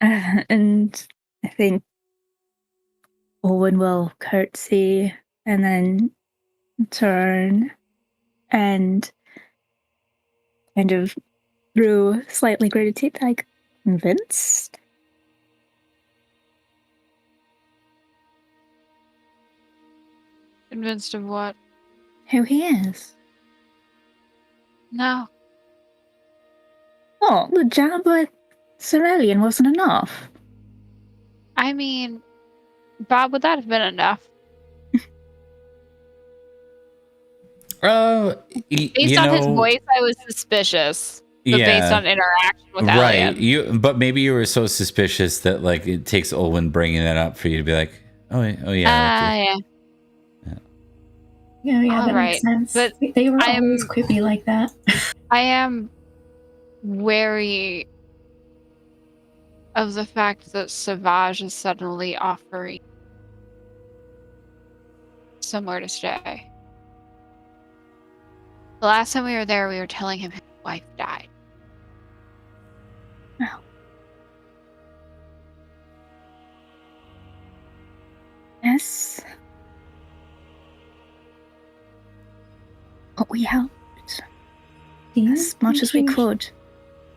And I think Owen will curtsy and then turn and kind of through slightly gritted teeth, like, convinced? Convinced of what? Who he is? No. Oh, the jab with Cerulean wasn't enough. I mean, Bob, would that have been enough? Based on his voice, I was suspicious. But based on interaction with right. Elliot. But maybe you were so suspicious that like it takes Olwen bringing that up for you to be like, oh yeah. Yeah. Yeah, All that right, makes sense. but They were always quippy like that. I am wary of the fact that Sauvage is suddenly offering somewhere to stay. The last time we were there, we were telling him his wife died. Oh. Yes. But we helped as much as we could.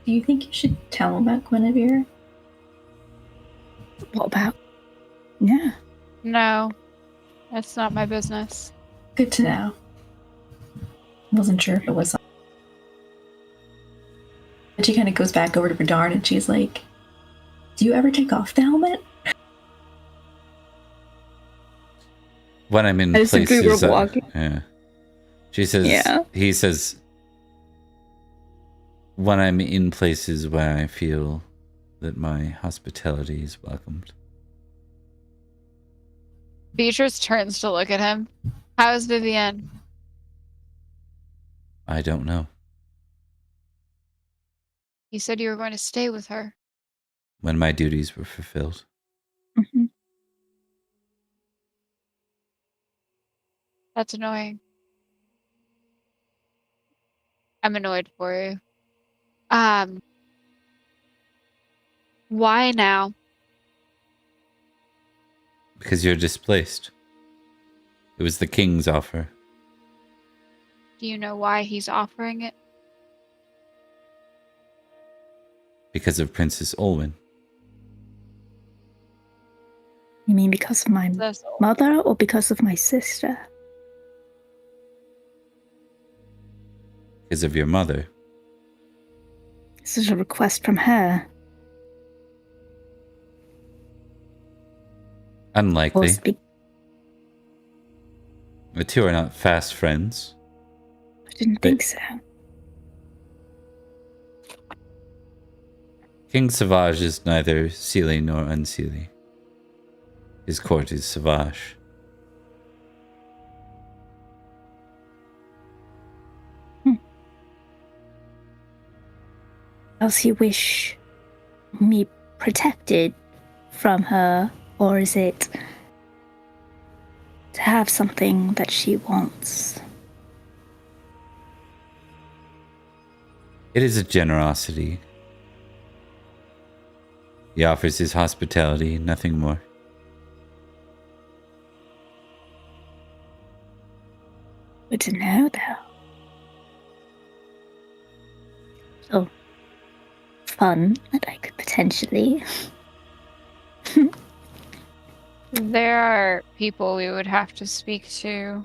Do you think you should tell him about Guinevere? What about? Yeah. No, that's not my business. Good to know. Wasn't sure if it was. But she kind of goes back over to Bernard and she's like, do you ever take off the helmet? When I'm in As if we places were walking. yeah. She says Yeah. He says when I'm in places where I feel that my hospitality is welcomed. Beatrice turns to look at him. How is Vivienne? I don't know. You said you were going to stay with her. When my duties were fulfilled. Mm-hmm. That's annoying. I'm annoyed for you. Why now? Because you're displaced. It was the king's offer. Do you know why he's offering it? Because of Princess Olwen. You mean because of my That's all. mother or because of my sister? Because of your mother. This is a request from her. Unlikely. I The two are not fast friends. didn't think so. King Sauvage is neither Seelie nor unseelie. His court is Sauvage. Does he wish me protected from her, or is it to have something that she wants? It is a generosity. He offers his hospitality, nothing more. Good to know, though. So fun that I could potentially. There are people we would have to speak to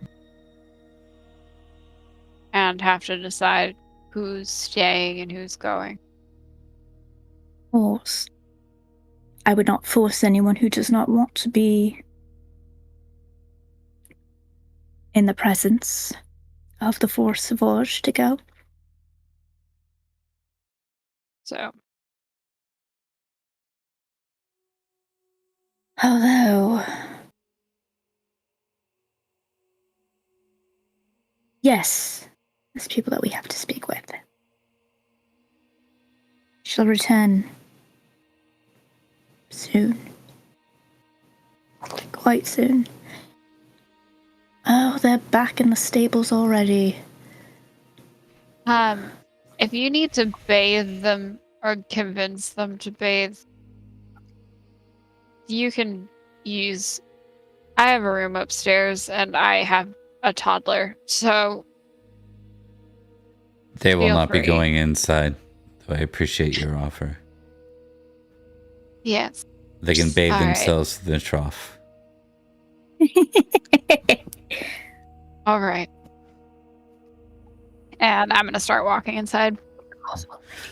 and have to decide who's staying and who's going. Force. I would not force anyone who does not want to be in the presence of the Force Sauvage to go. So, Although, yes, there's people that we have to speak with. She'll return soon. Quite soon. Oh, they're back in the stables already. if you need to bathe them or convince them to bathe, you can use. I have a room upstairs and I have a toddler, so They will feel not be free. going inside, though I appreciate your offer. Yes. They can bathe All right. themselves in the trough. All right. And I'm gonna start walking inside.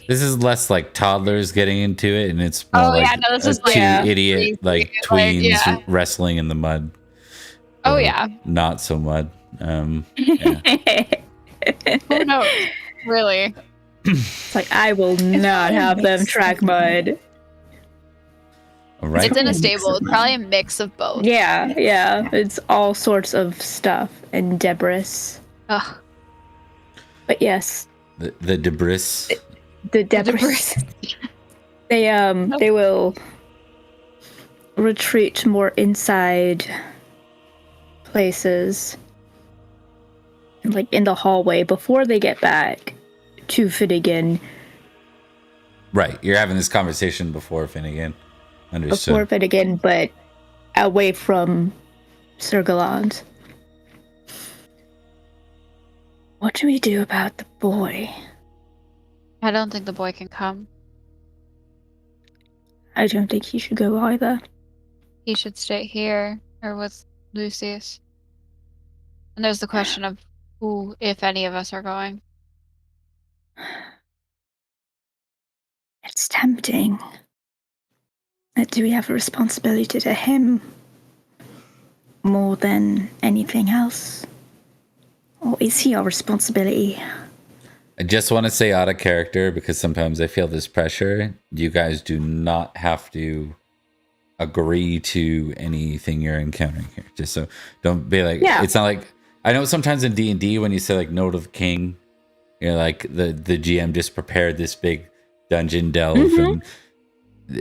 This is less like toddlers getting into it, and it's more this is two like idiot like crazy, tweens yeah. wrestling in the mud. Oh Or yeah. not so mud. Yeah. Who knows? Really? It's like, I will not have them track mud. All right. It's in a Mix stable. of It's probably a mix of both. Yeah. It's all sorts of stuff and debris. Ugh. But yes, The debris. the debris. They will retreat to more inside places, like in the hallway, before they get back to Finnegan. Right. You're having this conversation before Finnegan. Understood. Before Finnegan, but away from Sir Galland. What do we do about the boy? I don't think the boy can come. I don't think he should go either. He should stay here or with Lucius. And there's the question of who, if any of us, are going. It's tempting. But do we have a responsibility to him more than anything else? Or is he our responsibility? I just want to say out of character because sometimes I feel this pressure. You guys do not have to agree to anything you're encountering here. Just so don't be like, Yeah. It's not like, I know sometimes in D&D when you say like no to the king, you're like the GM just prepared this big dungeon delve and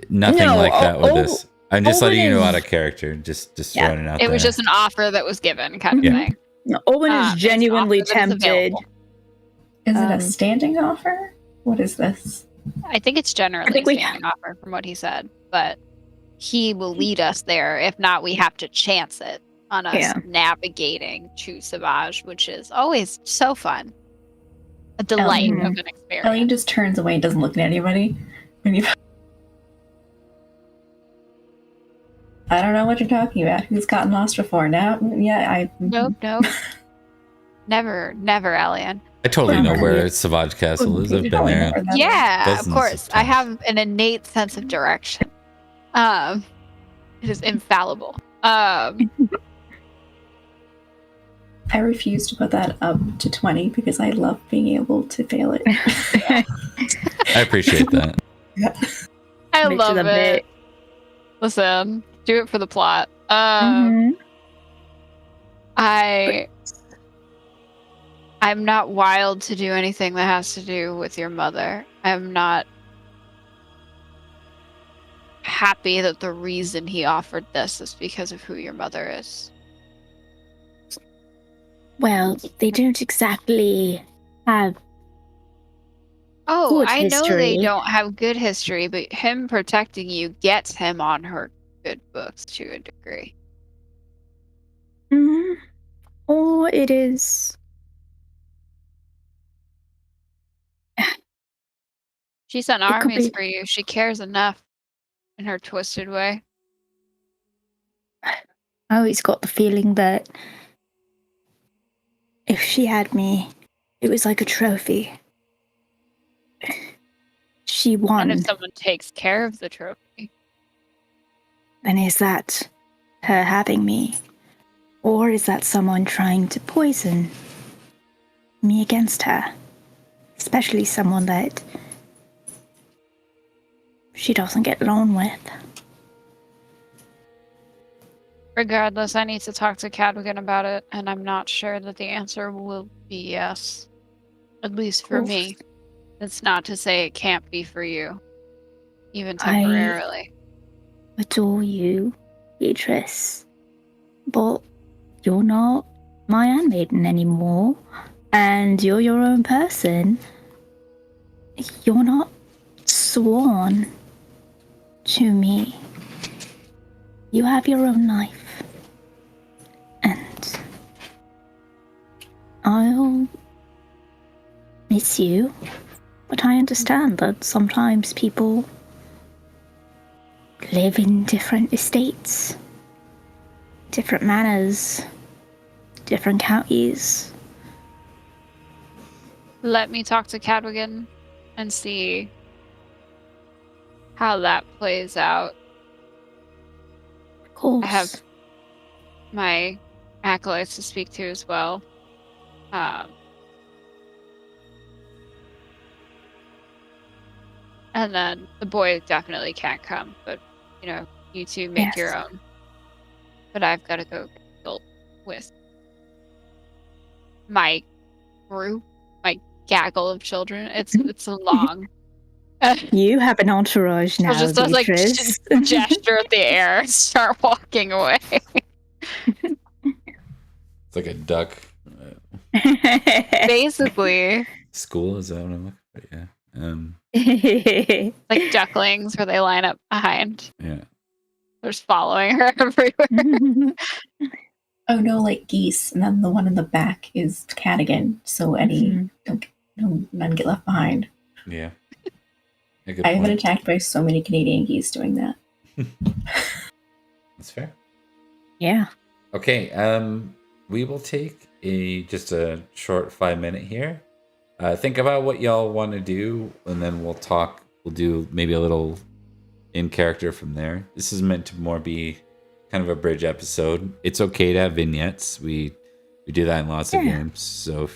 nothing No, like that with all- this. I'm just letting you know Owen out is- of character. Just Yeah. throwing it out It there. was just an offer that was given, kind of Yeah. thing. No, Owen is It's an genuinely offer that is tempted. available. Is it a Um, standing offer? What is this? I think it's generally I think we- a standing offer from what he said, but he will lead us there. If not, we have to chance it on us Yeah. navigating to Sauvage, which is always so fun. A delight Mhm. of an experience. Ellie just turns away and doesn't look at anybody. When you... I don't know what you're talking about. Who's gotten lost before? Now? Yeah, I... Nope. Never, Allian. I totally know Yeah. where Sauvage Castle is. I've been Probably know there. where that is. Yeah, of Dozens course. of I times. have an innate sense of direction. It is infallible. I refuse to put that up to 20 because I love being able to fail it. I appreciate that. I Make to love the it. bit. Listen, do it for the plot. Mhm. I'm not wild to do anything that has to do with your mother. I'm not happy that the reason he offered this is because of who your mother is. Well, they don't exactly have Oh, good I know they history. don't have good history, but him protecting you gets him on her good books to a degree. Mhm. Or it is. She sent It could armies be. for you. She cares enough in her twisted way. I always got the feeling that if she had me, it was like a trophy. She And won. if someone takes care of the trophy. Then is that her having me? Or is that someone trying to poison me against her? Especially someone that she doesn't get along with. Regardless, I need to talk to Cadogan about it, and I'm not sure that the answer will be yes. At least for Oof. me. That's not to say it can't be for you. Even I temporarily. adore you, Beatrice. But you're not my handmaiden anymore. And you're your own person. You're not sworn to me. You have your own life. And I'll miss you. But I understand that sometimes people live in different estates, different manors, different counties. Let me talk to Cadogan and see how that plays out. Of course. I have my acolytes to speak to as well. And then the boy definitely can't come, but you two make your own. But I've got to go consult with my group, my gaggle of children. It's a long. You have an entourage now, I'll just like Beatrice. gesture at the air and start walking away. It's like a duck. Basically. School is that what I'm looking for? Yeah. Like ducklings where they line up behind. Yeah. They're just following her everywhere. Oh no, like geese, and then the one in the back is Cadogan, so none get left behind. Yeah. I've been attacked by so many Canadian geese doing that. That's fair. Yeah. Okay. We will take just a short 5-minute here. Think about what y'all want to do, and then we'll talk. We'll do maybe a little in character from there. This is meant to more be kind of a bridge episode. It's okay to have vignettes. We do that in lots of games. So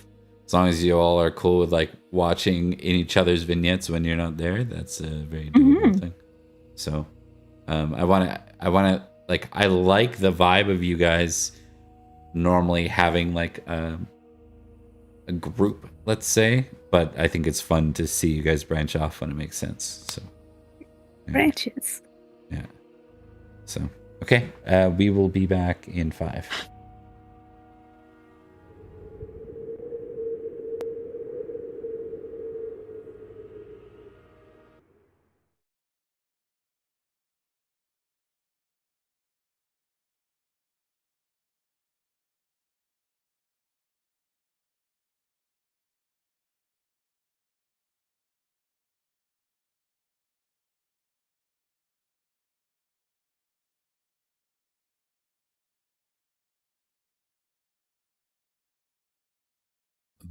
as long as you all are cool with like watching in each other's vignettes when you're not there, that's a very doable thing. So I want to like, I like the vibe of you guys normally having like a group, let's say, but I think it's fun to see you guys branch off when it makes sense. So Branches. Yeah. So okay, we will be back in 5.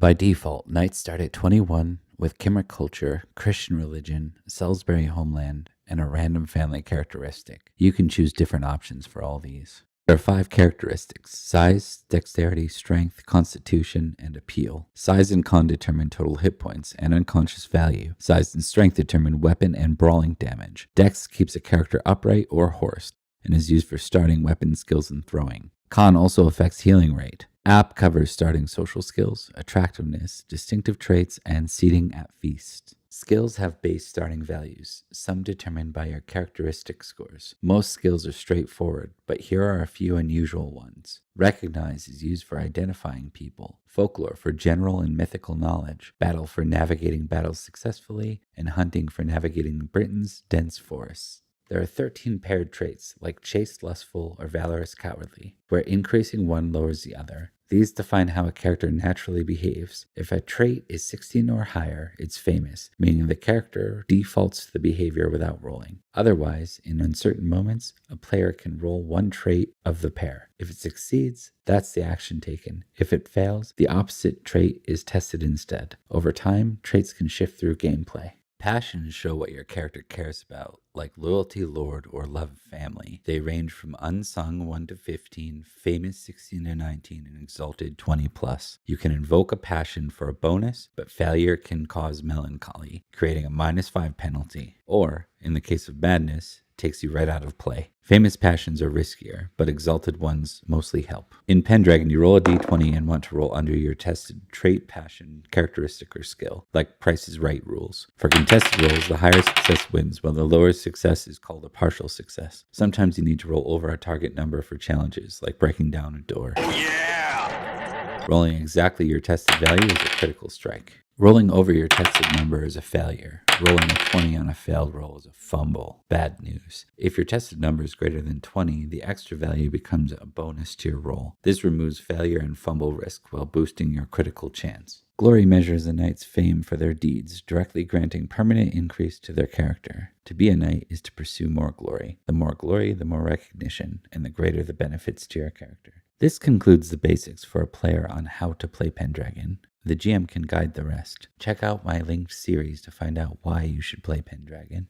By default, nights start at 21 with Kimmer culture, Christian religion, Salisbury homeland, and a random family characteristic. You can choose different options for all these. There are 5 characteristics: size, dexterity, strength, constitution, and appeal. Size and con determine total hit points and unconscious value. Size and strength determine weapon and brawling damage. Dex keeps a character upright or horsed and is used for starting weapon skills and throwing. Con also affects healing rate. App covers starting social skills, attractiveness, distinctive traits, and seating at feast. Skills have base starting values, some determined by your characteristic scores. Most skills are straightforward, but here are a few unusual ones. Recognize is used for identifying people, folklore for general and mythical knowledge, battle for navigating battles successfully, and hunting for navigating Britain's dense forests. There are 13 paired traits, like chaste, lustful, or valorous, cowardly, where increasing one lowers the other. These define how a character naturally behaves. If a trait is 16 or higher, it's famous, meaning the character defaults to the behavior without rolling. Otherwise, in uncertain moments, a player can roll one trait of the pair. If it succeeds, that's the action taken. If it fails, the opposite trait is tested instead. Over time, traits can shift through gameplay. Passions show what your character cares about, like loyalty, lord, or love of family. They range from unsung 1 to 15, famous 16 to 19, and exalted 20 plus. You can invoke a passion for a bonus, but failure can cause melancholy, creating a -5 penalty. Or, in the case of madness, takes you right out of play. Famous passions are riskier, but exalted ones mostly help. In Pendragon, you roll a d20 and want to roll under your tested trait, passion, characteristic, or skill, like Price is Right rules. For contested rolls, the higher success wins, while the lower success is called a partial success. Sometimes you need to roll over a target number for challenges, like breaking down a door. Oh, yeah! Rolling exactly your tested value is a critical strike. Rolling over your tested number is a failure. Rolling a 20 on a failed roll is a fumble. Bad news. If your tested number is greater than 20, the extra value becomes a bonus to your roll. This removes failure and fumble risk while boosting your critical chance. Glory measures a knight's fame for their deeds, directly granting permanent increase to their character. To be a knight is to pursue more glory. The more glory, the more recognition, and the greater the benefits to your character. This concludes the basics for a player on how to play Pendragon. The GM can guide the rest. Check out my linked series to find out why you should play Pendragon.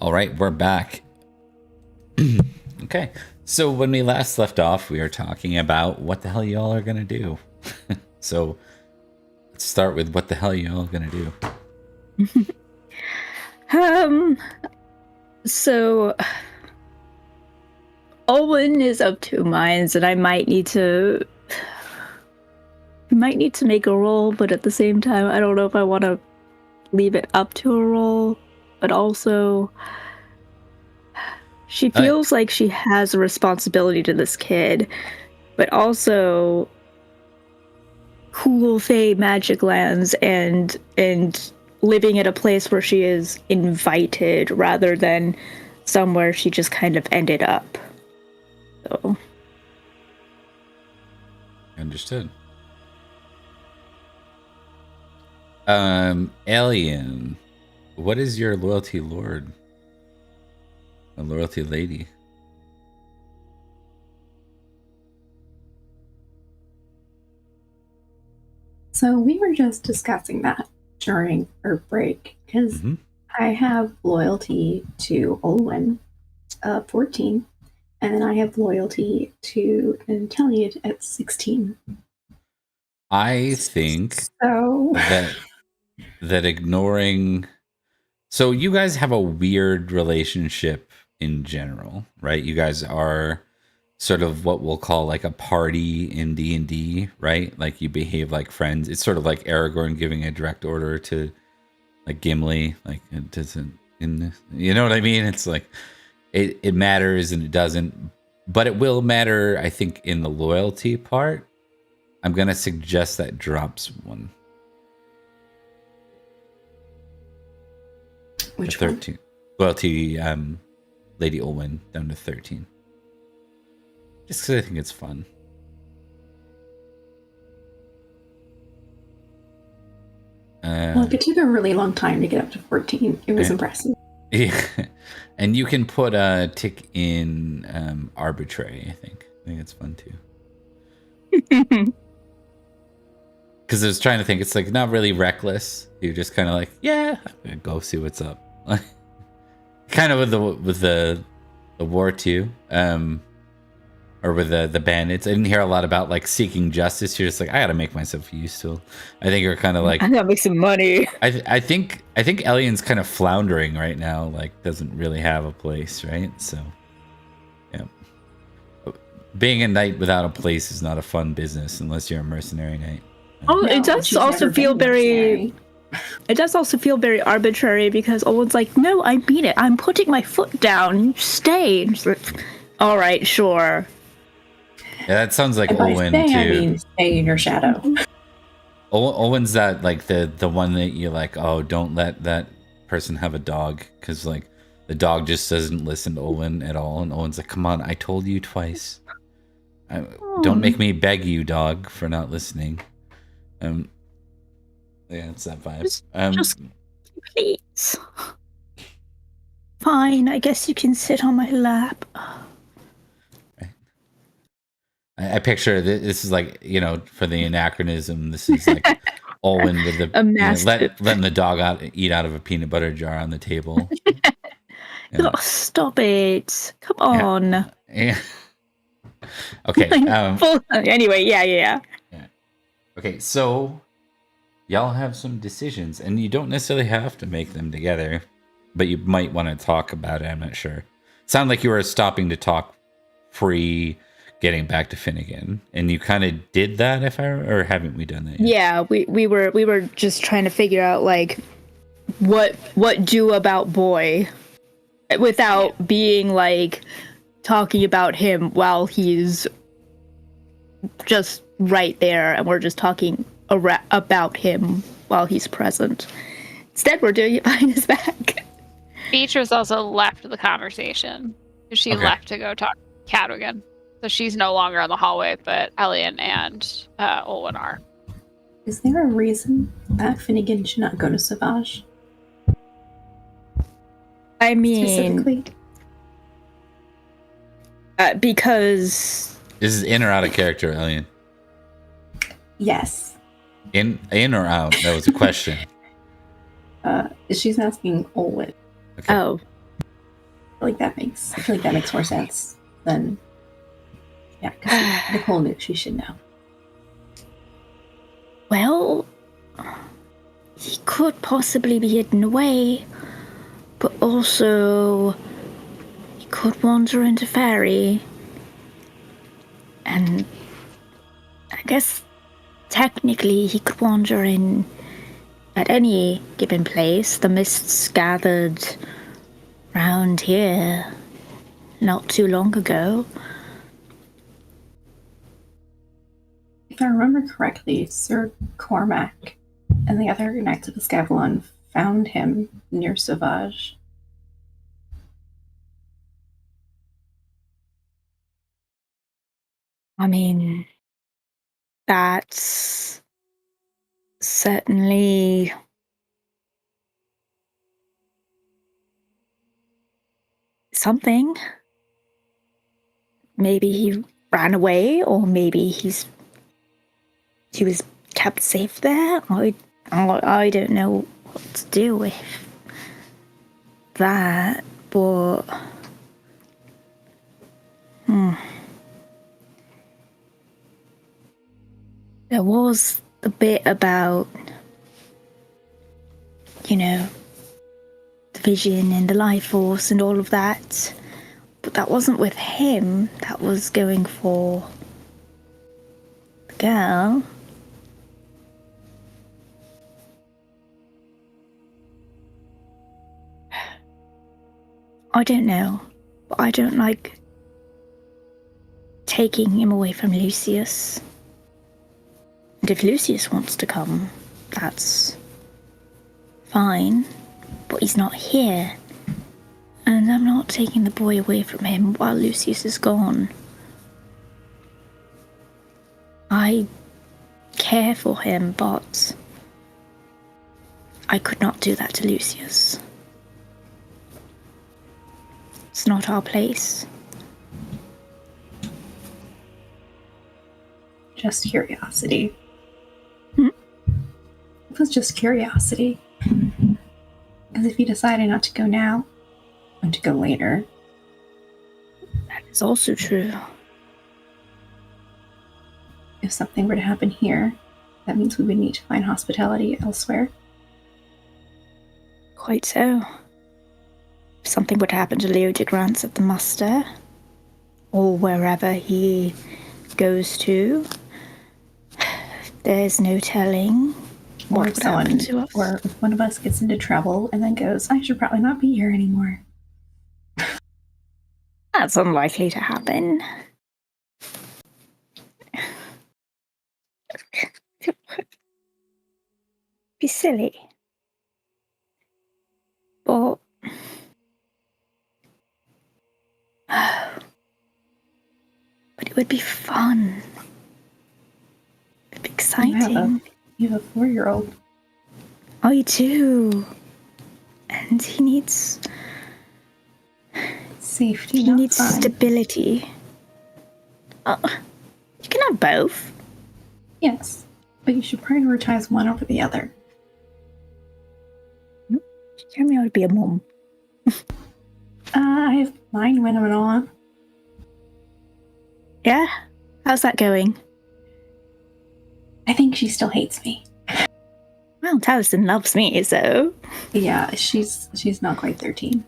All right, we're back. Okay, so when we last left off, we were talking about what the hell y'all are gonna do. So let's start with what the hell y'all gonna do. So Owen is of two minds, and I might need to make a roll, but at the same time, I don't know if I want to leave it up to a roll, but also she feels like she has a responsibility to this kid, but also cool Fae magic lands and living at a place where she is invited rather than somewhere she just kind of ended up. So Understood. Alien, what is your loyalty lord? A loyalty lady? So we were just discussing that during our break, because I have loyalty to Olwen, 14, and then I have loyalty to Intelliad at 16. I think so that ignoring... So you guys have a weird relationship in general, right? You guys are sort of what we'll call like a party in D&D, right? Like you behave like friends. It's sort of like Aragorn giving a direct order to like Gimli. Like it doesn't, you know what I mean? It's like it matters and it doesn't, but it will matter, I think, in the loyalty part. I'm going to suggest that drops one. Which 13. one? Loyalty, Lady Olwen down to 13. Just because I think it's fun. Well, it took a really long time to get up to 14. It was impressive. Yeah. And you can put a tick in arbitrary, I think. I think it's fun too. Because I was trying to think, it's like not really reckless. You're just kind of like, yeah, I'm gonna go see what's up. Kind of with the war too, or with the bandits. I didn't hear a lot about like seeking justice. You're just like, I gotta make myself useful. I think you're kind of like, I gotta make some money. I think Elian's kind of floundering right now. Like, doesn't really have a place, right? So, yeah. Being a knight without a place is not a fun business unless you're a mercenary knight. Oh, it does also feel very... It does also feel very arbitrary because Owen's like, no, I mean it. I'm putting my foot down. You stay. All right, sure. Yeah, that sounds like if Owen I stay, too. I mean, stay in your shadow. Owen's that like the one that you're like, oh, don't let that person have a dog because like the dog just doesn't listen to Owen at all, and Owen's like, come on, I told you twice. Don't make me beg you, dog, for not listening. Yeah, it's that vibe. Just please. Fine, I guess you can sit on my lap. I picture this is like, you know, for the anachronism, this is like Olwen with the letting the dog eat out of a peanut butter jar on the table. Oh, stop it. Come on. Yeah. Okay. Anyway, yeah. Okay, so y'all have some decisions, and you don't necessarily have to make them together, but you might want to talk about it. I'm not sure. Sound like you were stopping to talk pre getting back to Finnegan, and you kind of did that, or haven't we done that yet? Yeah, we were just trying to figure out like what do about boy without being like talking about him while he's just right there, and we're just talking about him while he's present. Instead, we're doing it behind his back. Beatrice also left the conversation. She left to go talk to Cadogan. So she's no longer in the hallway, but Elian and Olwen are. Is there a reason that Finnegan should not go to Sauvage? I mean, specifically? Because This is in or out of character, Elian? Yes. In or out? That was a question. She's asking Olwen. Okay. Oh. I feel like that makes more sense than, yeah, because Nicole knew she should know. Well, he could possibly be hidden away, but also he could wander into Faerie. And I guess technically he could wander in at any given place. The mists gathered round here not too long ago. If I remember correctly, Sir Cormac and the other Knights of the Scavelon found him near Sauvage. I mean, that's certainly something. Maybe he ran away, or maybe he was kept safe there. I don't know what to do with that, but there was the bit about, the vision and the life force and all of that, but that wasn't with him. That was going for the girl. I don't know, but I don't like taking him away from Lucius. And if Lucius wants to come, that's fine, but he's not here. And I'm not taking the boy away from him while Lucius is gone. I care for him, but I could not do that to Lucius. It's not our place. Just curiosity. It was just curiosity. Because if you decided not to go now, and to go later. That is also true. If something were to happen here, that means we would need to find hospitality elsewhere. Quite so. If something would happen to Leo de Grants at the muster, or wherever he goes to, there's no telling what would happen to us. Or if one of us gets into trouble and then goes, I should probably not be here anymore. That's unlikely to happen. Be silly. But it would be fun. It'd be exciting. You have a 4-year-old. I do. And he needs safety. He needs stability. You can have both. Yes, but you should prioritize one over the other. Tell me how to be a mom. I have mine when I'm on. Yeah? How's that going? I think she still hates me. Well, Taliesin loves me, so... Yeah, she's not quite 13.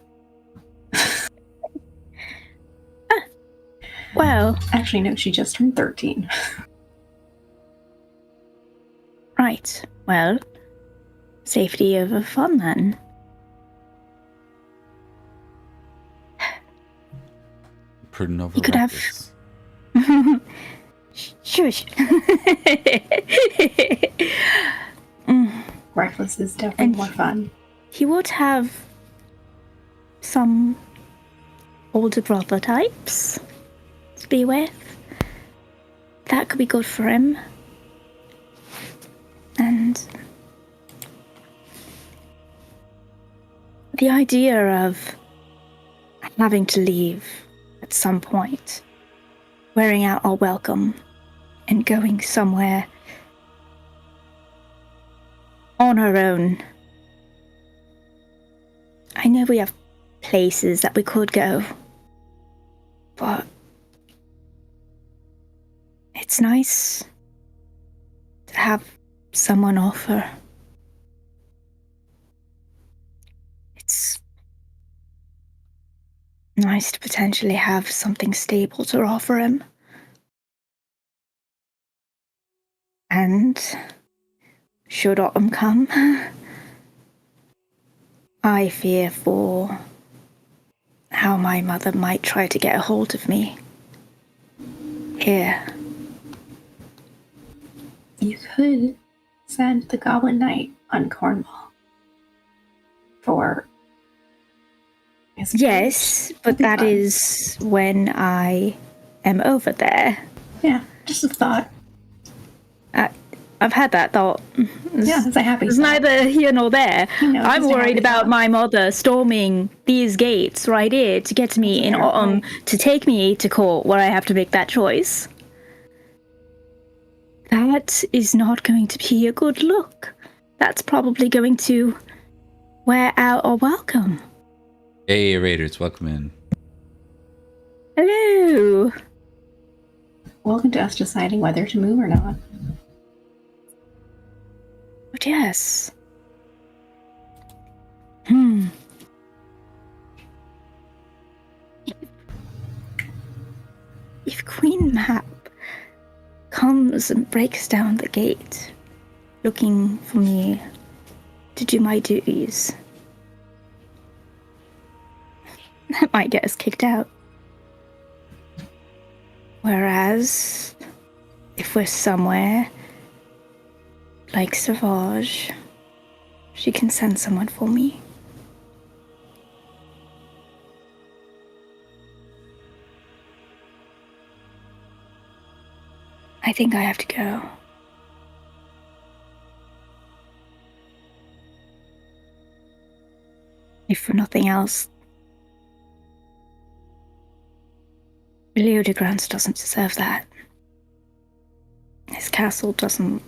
Well... Actually, no, she just turned 13. Right. Well, safety over fun, then. Prudent over You could reckless. have... Shush. Reckless is definitely more fun. He would have some older brother types to be with. That could be good for him. And the idea of having to leave at some point, wearing out our welcome, and going somewhere on our own. I know we have places that we could go. But it's nice to have someone offer. It's nice to potentially have something stable to offer him. And should autumn come, I fear for how my mother might try to get a hold of me here. You could send the Goblin Knight on Cornwall for his Yes, but that is when I am over there. Yeah, just a thought. I've had that thought. Yeah, it's a happy It's thought. neither here nor there. I'm worried about my mother storming these gates right here to get to me in autumn to take me to court where I have to make that choice. That is not going to be a good look. That's probably going to wear out our welcome. Hey, Raiders, welcome in. Hello. Welcome to us deciding whether to move or not. But yes. If Queen Map comes and breaks down the gate, looking for me to do my duties, that might get us kicked out. Whereas, if we're somewhere like Sauvage, she can send someone for me. I think I have to go. If for nothing else, Leo de Grant doesn't deserve that. His castle doesn't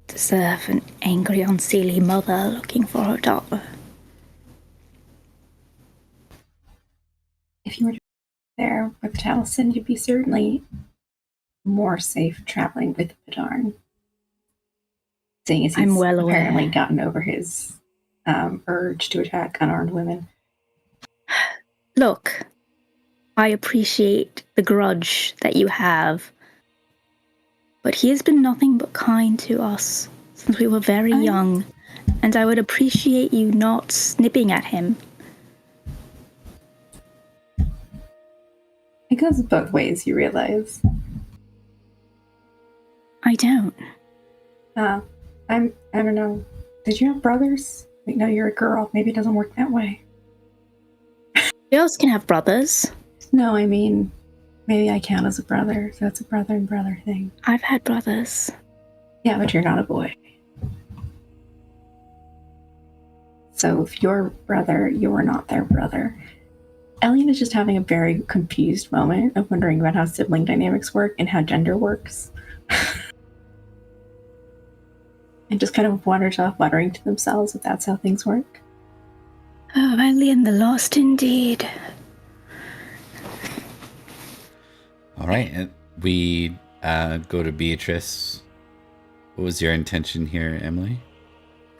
deserve an angry, unseelie mother looking for her daughter. If you were there with Taliesin, you'd be certainly more safe traveling with Padarn. Seeing as he's apparently gotten over his urge to attack unarmed women. Look, I appreciate the grudge that you have, but he has been nothing but kind to us since we were very young, and I would appreciate you not snipping at him. It goes both ways, you realize. I don't. I don't know. Did you have brothers? Wait, no, you're a girl. Maybe it doesn't work that way. Girls can have brothers. No, I mean, maybe I count as a brother, so it's a brother and brother thing. I've had brothers. Yeah, but you're not a boy. So if you're brother, you're not their brother. Elian is just having a very confused moment of wondering about how sibling dynamics work and how gender works. And just kind of wanders off muttering to themselves if that's how things work. Oh, Elian the Lost indeed. All right, and we go to Beatrice. What was your intention here, Emily?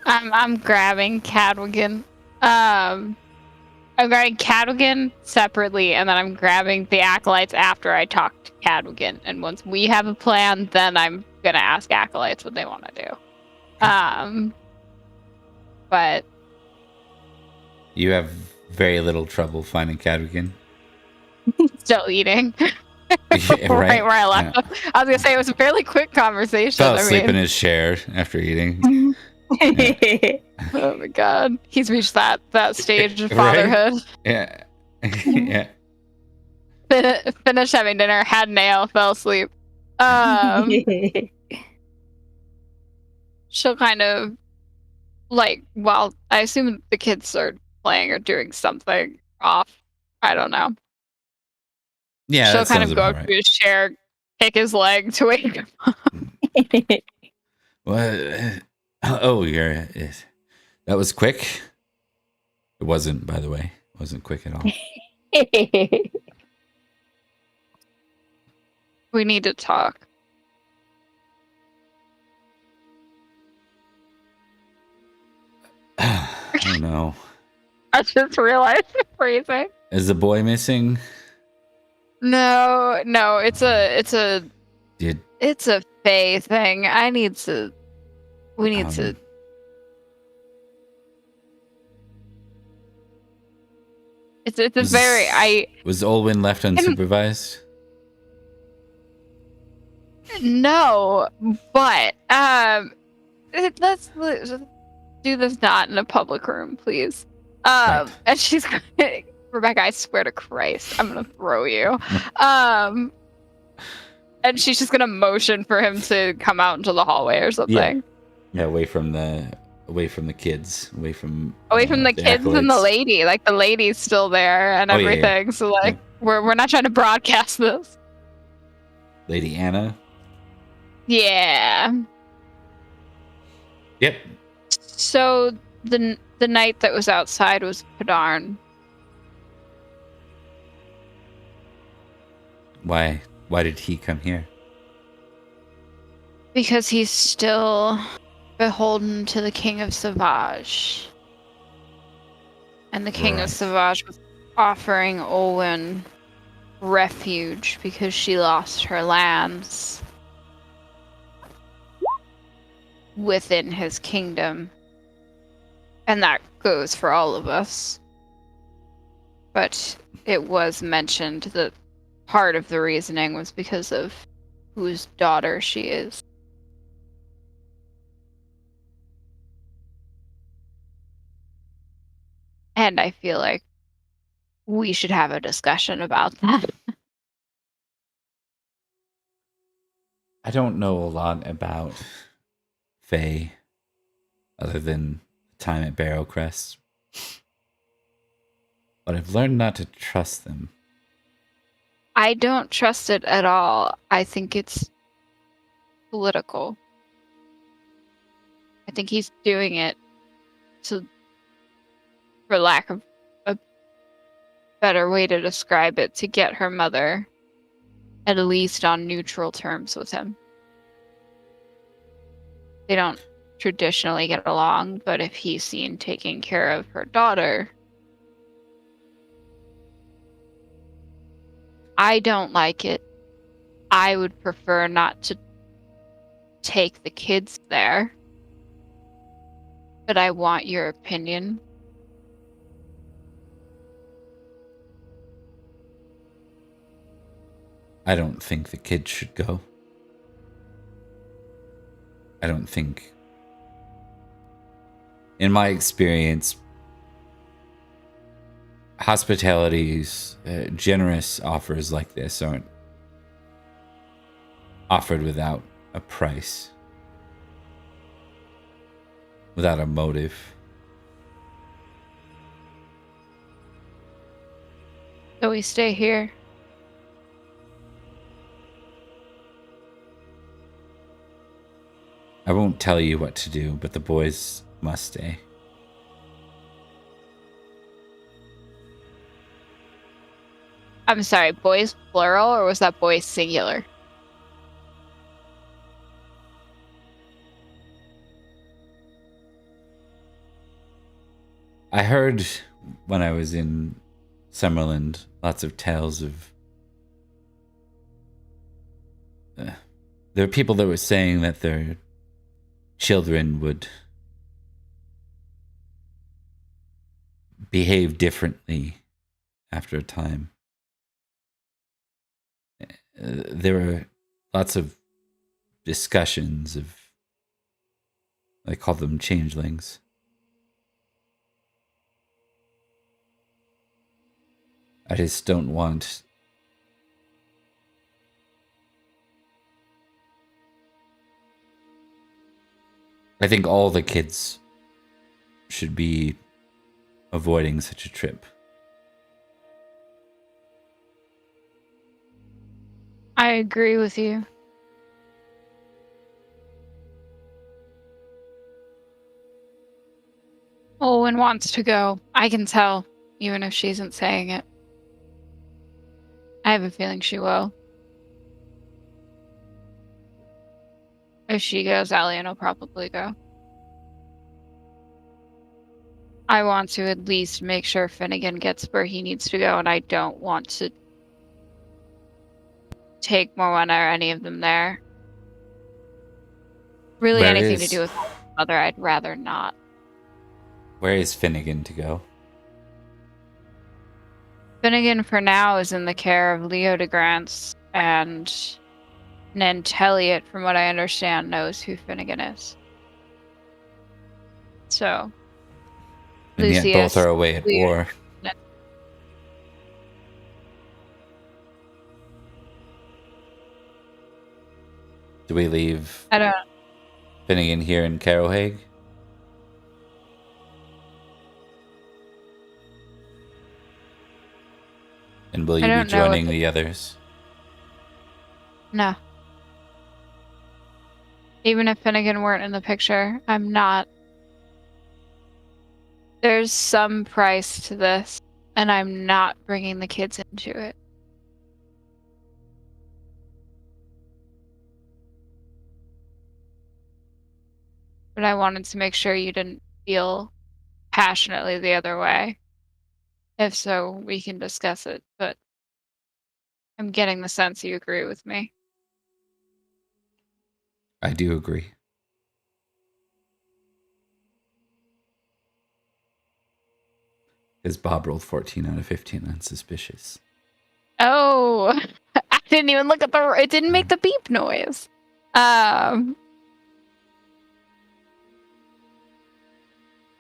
I'm grabbing Cadwigan. I'm grabbing Cadwigan separately, and then I'm grabbing the acolytes after I talk to Cadwigan. And once we have a plan, then I'm gonna ask acolytes what they want to do. But You have very little trouble finding Cadwigan. still eating. Yeah, right where I left off. I was gonna say it was a fairly quick conversation. Fell asleep in his chair after eating. Yeah. Oh my god, he's reached that stage of fatherhood. Yeah. Yeah. Finished having dinner, had an ale, fell asleep. She'll kind of while I assume the kids are playing or doing something off. I don't know. Yeah. She'll kind of go up to his chair, kick his leg to wake him up. What? Oh, that was quick. It wasn't, by the way. It wasn't quick at all. We need to talk. I don't know. I just realized the phrasing. Is the boy missing? No, it's a Did Fae thing. We need to. It's a very was Olwyn left unsupervised? No, but let's do this not in a public room, please. Right. And she's Rebecca, I swear to Christ, I'm gonna throw you. And she's just gonna motion for him to come out into the hallway or something. Yeah, away from the kids, away from the kids acolytes. and the lady. Like the lady's still there and everything. Yeah. So like we're not trying to broadcast this. Lady Anna. Yeah. Yep. So the knight that was outside was Padarn. Why did he come here? Because he's still beholden to the King of Sauvage. And the King of Sauvage was offering Olwen refuge because she lost her lands within his kingdom. And that goes for all of us. But it was mentioned that part of the reasoning was because of whose daughter she is. And I feel like we should have a discussion about that. I don't know a lot about Fae other than time at Barrowcrest. But I've learned not to trust them. I don't trust it at all. I think it's political. I think he's doing it to, for lack of a better way to describe it, to get her mother at least on neutral terms with him. They don't traditionally get along, but if he's seen taking care of her daughter, I don't like it. I would prefer not to take the kids there, but I want your opinion. I don't think the kids should go. I don't think, in my experience, hospitality's generous offers like this aren't offered without a price, without a motive. So we stay here. I won't tell you what to do, but the boys must stay. I'm sorry, boys plural, or was that boys singular? I heard when I was in Summerland lots of tales of there are people that were saying that their children would behave differently after a time. There were lots of discussions of, I call them changelings. I just don't want I think all the kids should be avoiding such a trip. I agree with you. Owen wants to go. I can tell, even if she isn't saying it. I have a feeling she will. If she goes, Allian will probably go. I want to at least make sure Finnegan gets where he needs to go, and I don't want to take Morwenna or any of them there. Really, Where anything to is- do with my mother, I'd rather not. Where is Finnegan to go? Finnegan, for now, is in the care of Leo de Grance, and Nanteliot, from what I understand, knows who Finnegan is. So, And yet Lucius, both are away at Leo- war. Do we leave I don't. Finnegan here in Carohage? And will you I be don't know what joining the others? No. Even if Finnegan weren't in the picture, I'm not. There's some price to this, and I'm not bringing the kids into it. But I wanted to make sure you didn't feel passionately the other way. If so, we can discuss it, but I'm getting the sense you agree with me. I do agree. Because Bob rolled 14 out of 15 on suspicious. Oh, I didn't even look at the. It didn't make the beep noise.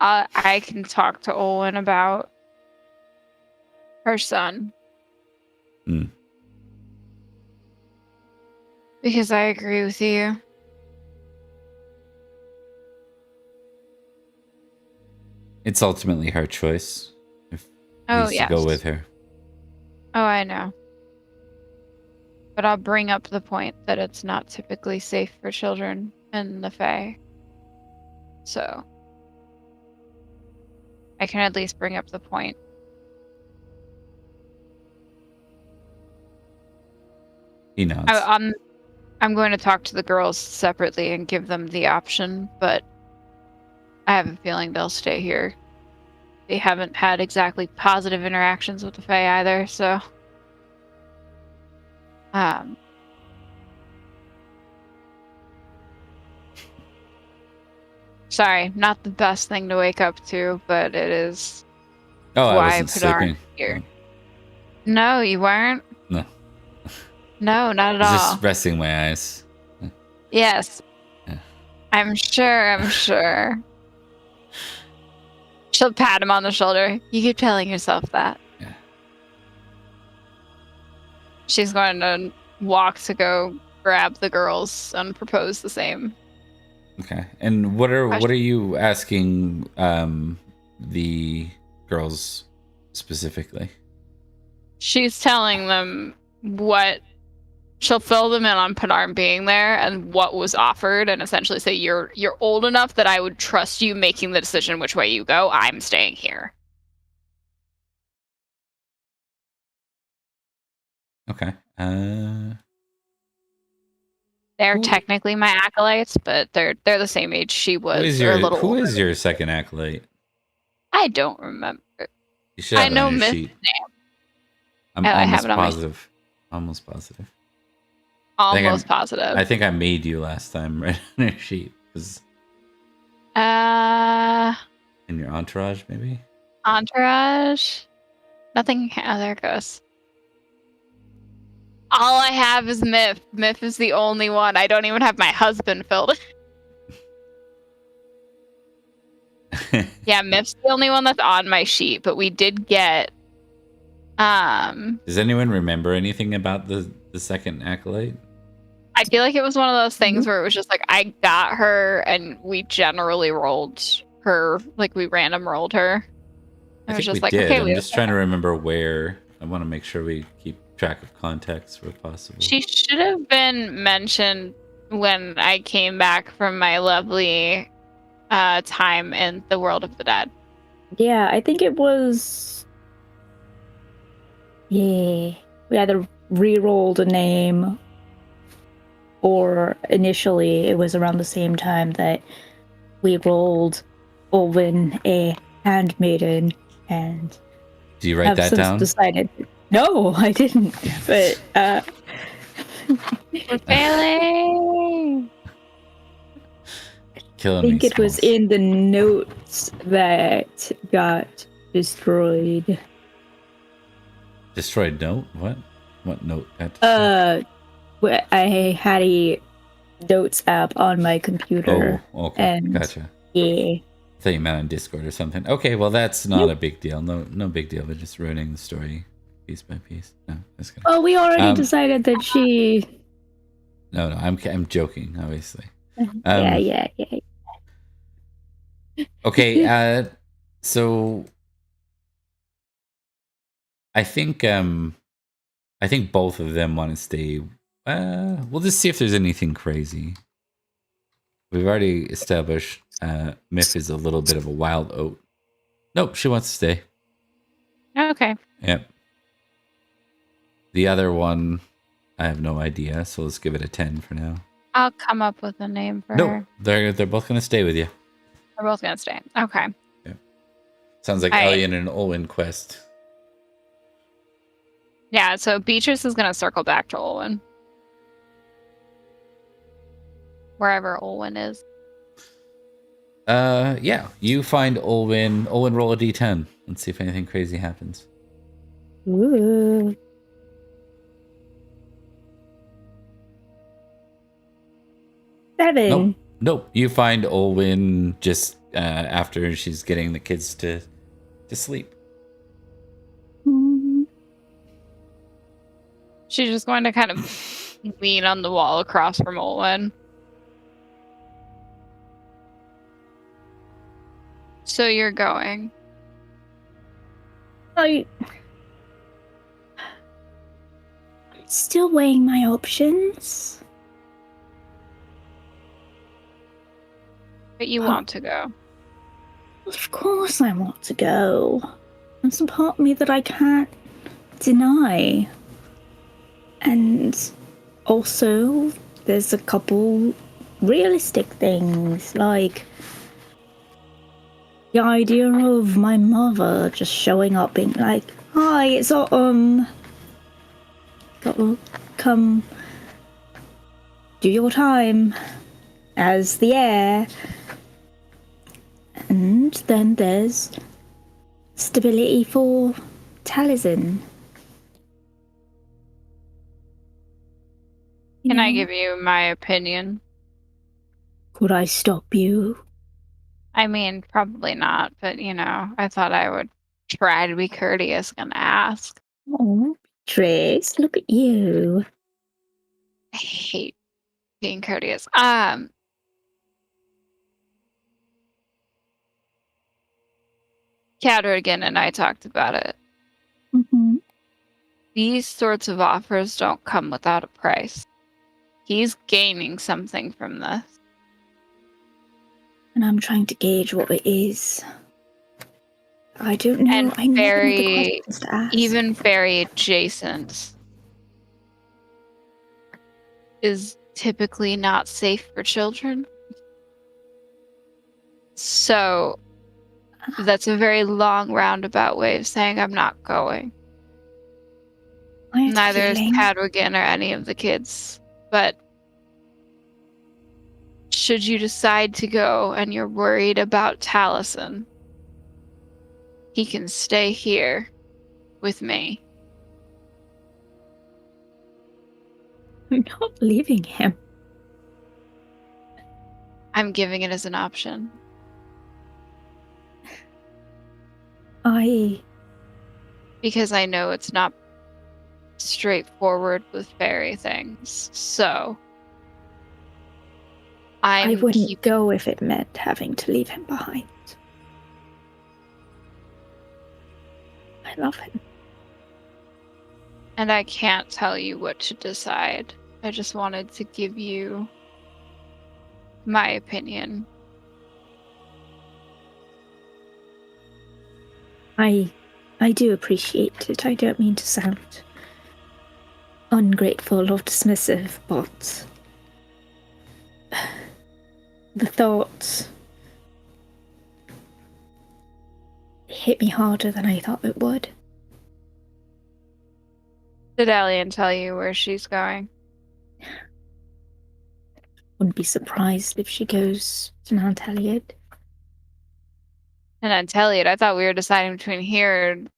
I can talk to Olwen about her son. Mm. Because I agree with you. It's ultimately her choice. If he Oh, needs to go with her. Oh, I know. But I'll bring up the point that it's not typically safe for children in the Fae. So I can at least bring up the point. He nods. I'm going to talk to the girls separately and give them the option, but I have a feeling they'll stay here. They haven't had exactly positive interactions with the Fae either, so sorry, not the best thing to wake up to, but it is I why wasn't Pendragon sleeping. here. No, you weren't? No. No, not at I was all. just resting my eyes. Yes. Yeah. I'm sure. She'll pat him on the shoulder. You keep telling yourself that. Yeah. She's going to walk to go grab the girls and propose the same. Okay. And what are you asking the girls specifically? She's telling them what she'll fill them in on Penarm being there and what was offered, and essentially say you're old enough that I would trust you making the decision which way you go. I'm staying here. Okay. They're technically my acolytes, but they're the same age she was. Who is your second acolyte? I don't remember. You should have I know it on your Miss' sheet. name. I'm I almost have it on my- positive. Almost positive. Almost positive. I think I made you last time right on your sheet. Was in your entourage, maybe? Entourage? Nothing. Oh, there it goes. All I have is Myth. Myth is the only one. I don't even have my husband filled. Yeah, Myth's the only one that's on my sheet, but we did get Does anyone remember anything about the second acolyte? I feel like it was one of those things where it was just like I got her and we generally rolled her, like we random rolled her. I was think just we like, did. okay, I'm just trying to remember where. I want to make sure we keep track of context where possible. She should have been mentioned when I came back from my lovely time in the world of the dead. Yeah, I think it was. Yeah, we either re-rolled a name, or initially it was around the same time that we rolled Olwen a handmaiden, and Do you write have that since down? decided. No, I didn't. But We're failing. I Killing me, think it was Smalls. in the notes that got destroyed. Destroyed note? What? What note got destroyed? I had a notes app on my computer, Oh, okay. and Gotcha. yeah. I thought you meant on Discord or something. Okay, well that's not a big deal. No big deal. But just ruining the story piece by piece. No, that's good. Oh, we already decided that she. No, I'm joking, obviously. Yeah. Okay, so I think both of them want to stay. We'll just see if there's anything crazy. We've already established Myth is a little bit of a wild oat. Nope, she wants to stay. Okay. Yep. The other one, I have no idea, so let's give it a 10 for now. I'll come up with a name for No, her. they're both gonna stay with you. We're both gonna stay. Okay. Yeah. Sounds like Elian and Olwen quest. Yeah, so Beatrice is gonna circle back to Olwen. Wherever Olwen is. Yeah. You find Olwen. Olwen, roll a d10. Let's see if anything crazy happens. Ooh. Seven. Nope. You find Olwen just after she's getting the kids to sleep. She's just going to kind of lean on the wall across from Olwen. So you're going. I'm still weighing my options. But you want to go. Of course I want to go. There's some part of me that I can't deny. And also, there's a couple realistic things, like the idea of my mother just showing up being like, "Hi, it's Autumn. Gotta come do your time as the heir." And then there's stability for Taliesin. Can I give you my opinion? Could I stop you? I mean, probably not, but I thought I would try to be courteous and ask. Oh, Trace, look at you. I hate being courteous. Cadogan and I talked about it. Mm-hmm. These sorts of offers don't come without a price. He's gaining something from this. And I'm trying to gauge what it is. I don't know. And I never know the very, questions to ask. even very adjacent is typically not safe for children. So that's a very long roundabout way of saying I'm not going. Neither is Cadogan or any of the kids. But should you decide to go and you're worried about Taliesin, he can stay here with me. I'm not leaving him. I'm giving it as an option. Because I know it's not straightforward with fairy things, so I wouldn't go if it meant having to leave him behind. I love him. And I can't tell you what to decide. I just wanted to give you my opinion. I do appreciate it. I don't mean to sound ungrateful or dismissive, but the thought hit me harder than I thought it would. Did Alien tell you where she's going? Wouldn't be surprised if she goes to Mount Elliot. And then Elliot, I thought we were deciding between here and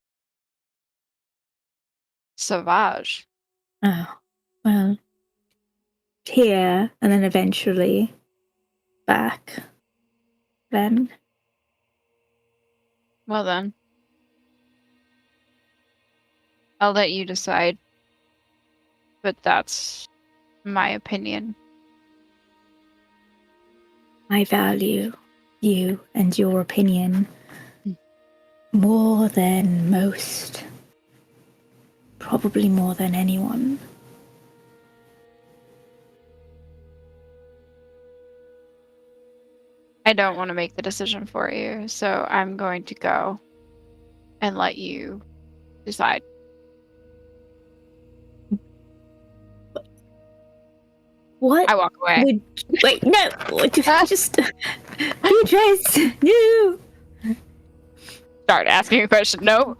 Sauvage. Oh, well, here and then eventually back. Then. Well then. I'll let you decide. But that's my opinion. I value you and your opinion more than most. Probably more than anyone. I don't want to make the decision for you, so I'm going to go and let you decide. What? I walk away. Wait, no! Just Beatrice! No! Start asking a question. No.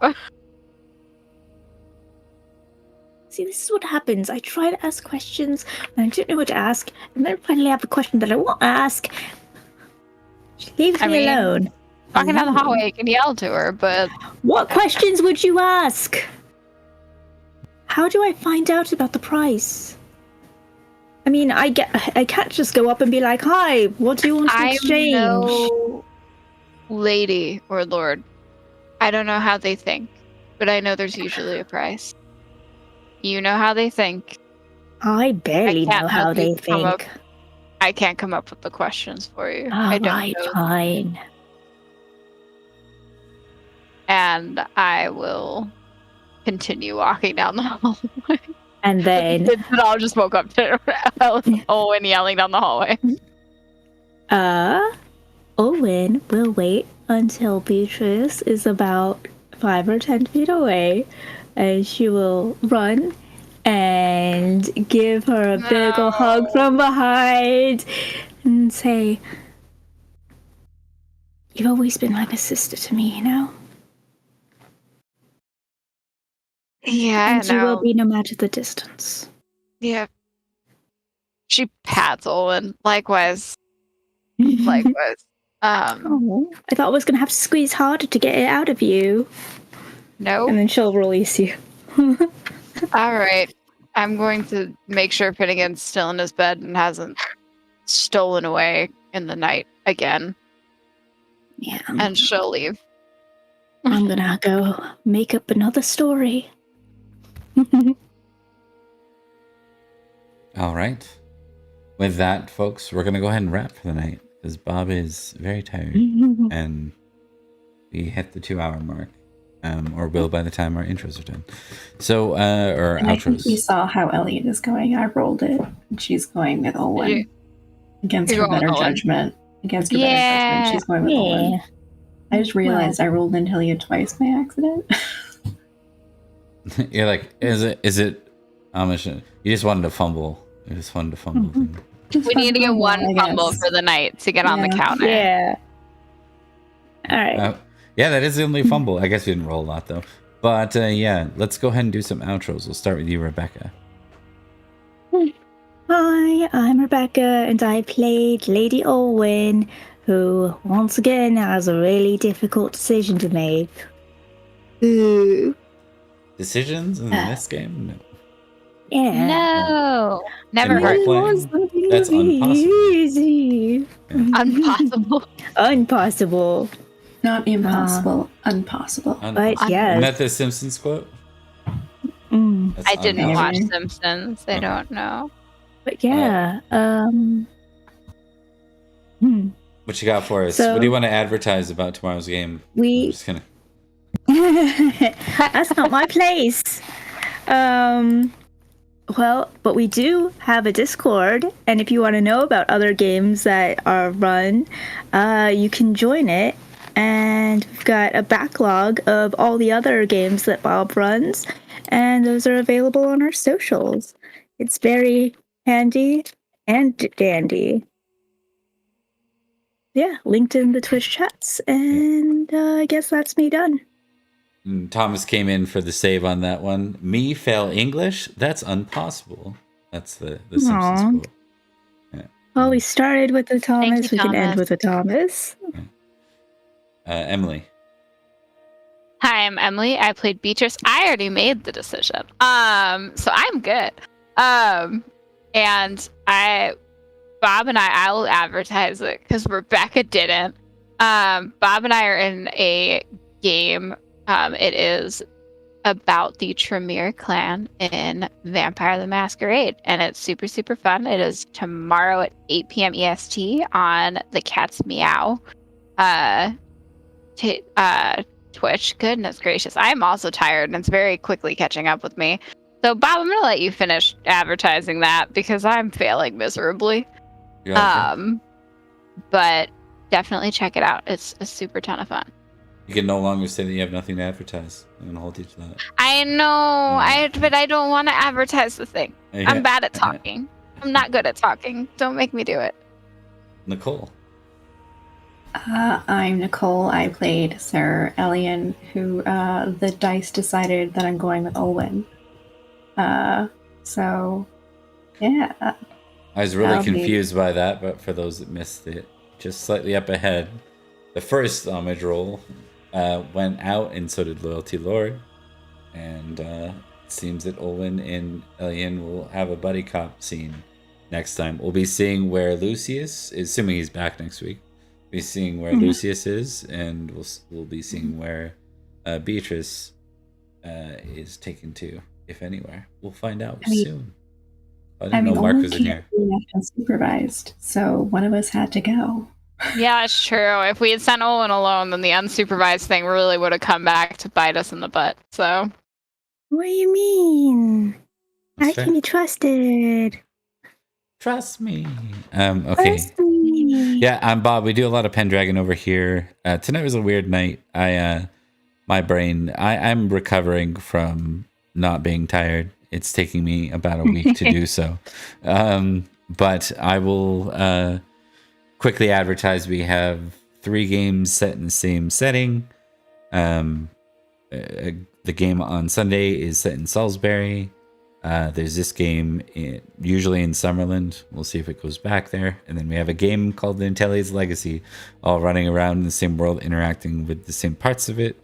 See, this is what happens. I try to ask questions, and I don't know what to ask, and then finally I have a question that I want to ask. She leaves me alone. Walking down the hallway, you can yell to her, but... What questions would you ask? How do I find out about the price? I mean, I can't just go up and be like, "Hi, what do you want to exchange?" I'm no lady or lord. I don't know how they think, but I know there's usually a price. You know how they think. I barely know how they think. I can't come up with the questions for you. I don't know. Fine. And I will continue walking down the hallway. And then I'll just woke up to Owen yelling down the hallway. Owen will wait until Beatrice is about 5 or 10 feet away, and she will run and give her a big ol' hug from behind and say, "You've always been like a sister to me, you know? Yeah, and you will be no matter the distance." Yeah. She pats Owen. Likewise. Likewise. I thought I was going to have to squeeze harder to get it out of you. No. And then she'll release you. All right. I'm going to make sure Finnegan's still in his bed and hasn't stolen away in the night again. Yeah. And she'll leave. I'm going to go make up another story. All right. With that, folks, we're going to go ahead and wrap for the night because Bob is very tired and we hit the 2-hour mark, or will by the time our intros are done. So, or and outros. I think we saw how Elliot is going. I rolled it. And she's going with Owen against her better judgment. Against her better judgment, she's going with Owen. I just realized I rolled into Elliot twice by accident. You're like, is it Amish? You just wanted to fumble. You just wanted to fumble. We need to get one fumble for the night to get on the counter. Yeah. All right. Yeah, that is the only fumble. I guess we didn't roll a lot though. But yeah, let's go ahead and do some outros. We'll start with you, Rebecca. Hi, I'm Rebecca, and I played Lady Olwyn, who once again has a really difficult decision to make. Ooh. Decisions in this game? No. Yeah. No. Never heard. That's impossible. Easy. Yeah. Impossible. Impossible. Not impossible, impossible. But yes. Isn't that the Simpsons quote? I didn't watch Simpsons. I don't know. But yeah. What you got for us? So, what do you want to advertise about tomorrow's game? I'm just gonna... That's not my place. Well, but we do have a Discord, and if you want to know about other games that are run, you can join it And we've got a backlog of all the other games that Bob runs, and those are available on our socials. It's very handy and dandy. Yeah, linked in the Twitch chats, and I guess that's me done. And Thomas came in for the save on that one. Me fail English? That's impossible. That's the Simpsons quote. Yeah. Well, we started with the Thomas. You, we can end Thomas. with a Thomas. Emily. Hi, I'm Emily. I played Beatrice. I already made the decision. So I'm good. And Bob and I will advertise it because Rebecca didn't. Bob and I are in a game. It is about the Tremere clan in Vampire the Masquerade, and it's super, super fun. It is tomorrow at 8 p.m. EST on the Cat's Meow Twitch. Goodness gracious. I'm also tired, and it's very quickly catching up with me. So, Bob, I'm going to let you finish advertising that because I'm failing miserably. But definitely check it out. It's a super ton of fun. You can no longer say that you have nothing to advertise. I'm going to hold you to that. I know, but I don't want to advertise the thing. Yeah. I'm bad at talking. I'm not good at talking. Don't make me do it. Nicole. I'm Nicole. I played Sir Elian, who the dice decided that I'm going with Olwen. So, yeah. I was really confused by that, but for those that missed it, just slightly up ahead, the first homage roll went out, and so did Loyalty Lord. And it seems that Olwen and Elian will have a buddy cop scene next time. We'll be seeing where Lucius is, assuming he's back next week. We'll be seeing where Lucius is, and we'll be seeing where Beatrice is taken to, if anywhere. We'll find out soon. I didn't know Mark was in here. Unsupervised, so one of us had to go. Yeah, it's true. If we had sent Olin alone, then the unsupervised thing really would have come back to bite us in the butt. So, what do you mean? That's I can be trusted. Trust me. Okay. Trust me. Yeah, I'm Bob. We do a lot of Pendragon over here. Tonight was a weird night. My brain. I'm recovering from not being tired. It's taking me about a week to do so. But I will quickly advertise. We have 3 games set in the same setting. The game on Sunday is set in Salisbury. There's this game usually in Summerland. We'll see if it goes back there. And then we have a game called The Intelli's Legacy, all running around in the same world, interacting with the same parts of it.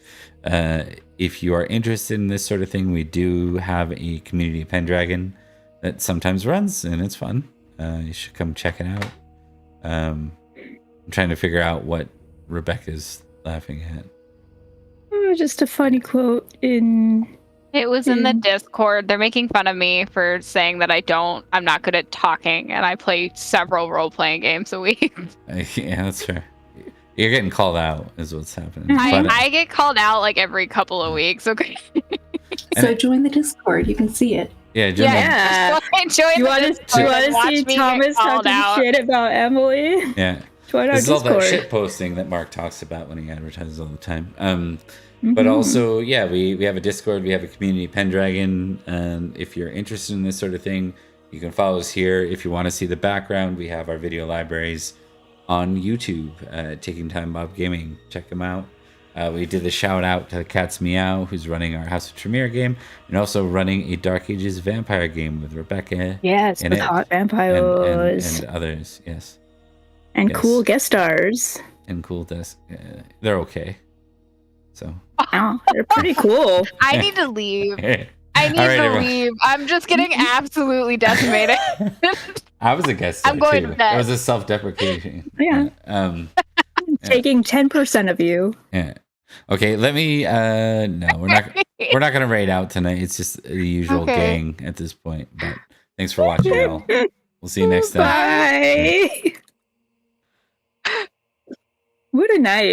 If you are interested in this sort of thing, we do have a community of Pendragon that sometimes runs, and it's fun. You should come check it out. I'm trying to figure out what Rebecca's laughing at. Oh, just a funny quote in... it was in the Discord. They're making fun of me for saying that I'm not good at talking, and I play several role-playing games a week. Yeah, that's fair. You're getting called out is what's happening. I get called out like every couple of weeks, okay? So join the Discord. You can see it. Yeah, Join you want to see Thomas talking shit about Emily? Yeah. Join our this is all Discord. that shit posting that Mark talks about when he advertises all the time. But also, yeah, we have a Discord. We have a community Pendragon. And if you're interested in this sort of thing, you can follow us here. If you want to see the background, we have our video libraries on YouTube, Taking Time Bob Gaming. Check them out. We did the shout out to Cat's Meow, who's running our House of Tremere game, and also running a Dark Ages vampire game with Rebecca. Yes, with hot vampires. And others, yes. And cool guest stars. And cool desk. They're okay. So. Oh, they're pretty cool. I need to leave. I need to leave. I'm just getting absolutely decimated. I was a guest. I'm going to bed. It was a self-deprecation. Yeah. Taking 10% of you. Yeah. Okay. Let me. No, we're not. We're not going to raid out tonight. It's just the usual gang at this point. But thanks for watching, y'all. We'll see you next time. Bye. What a night.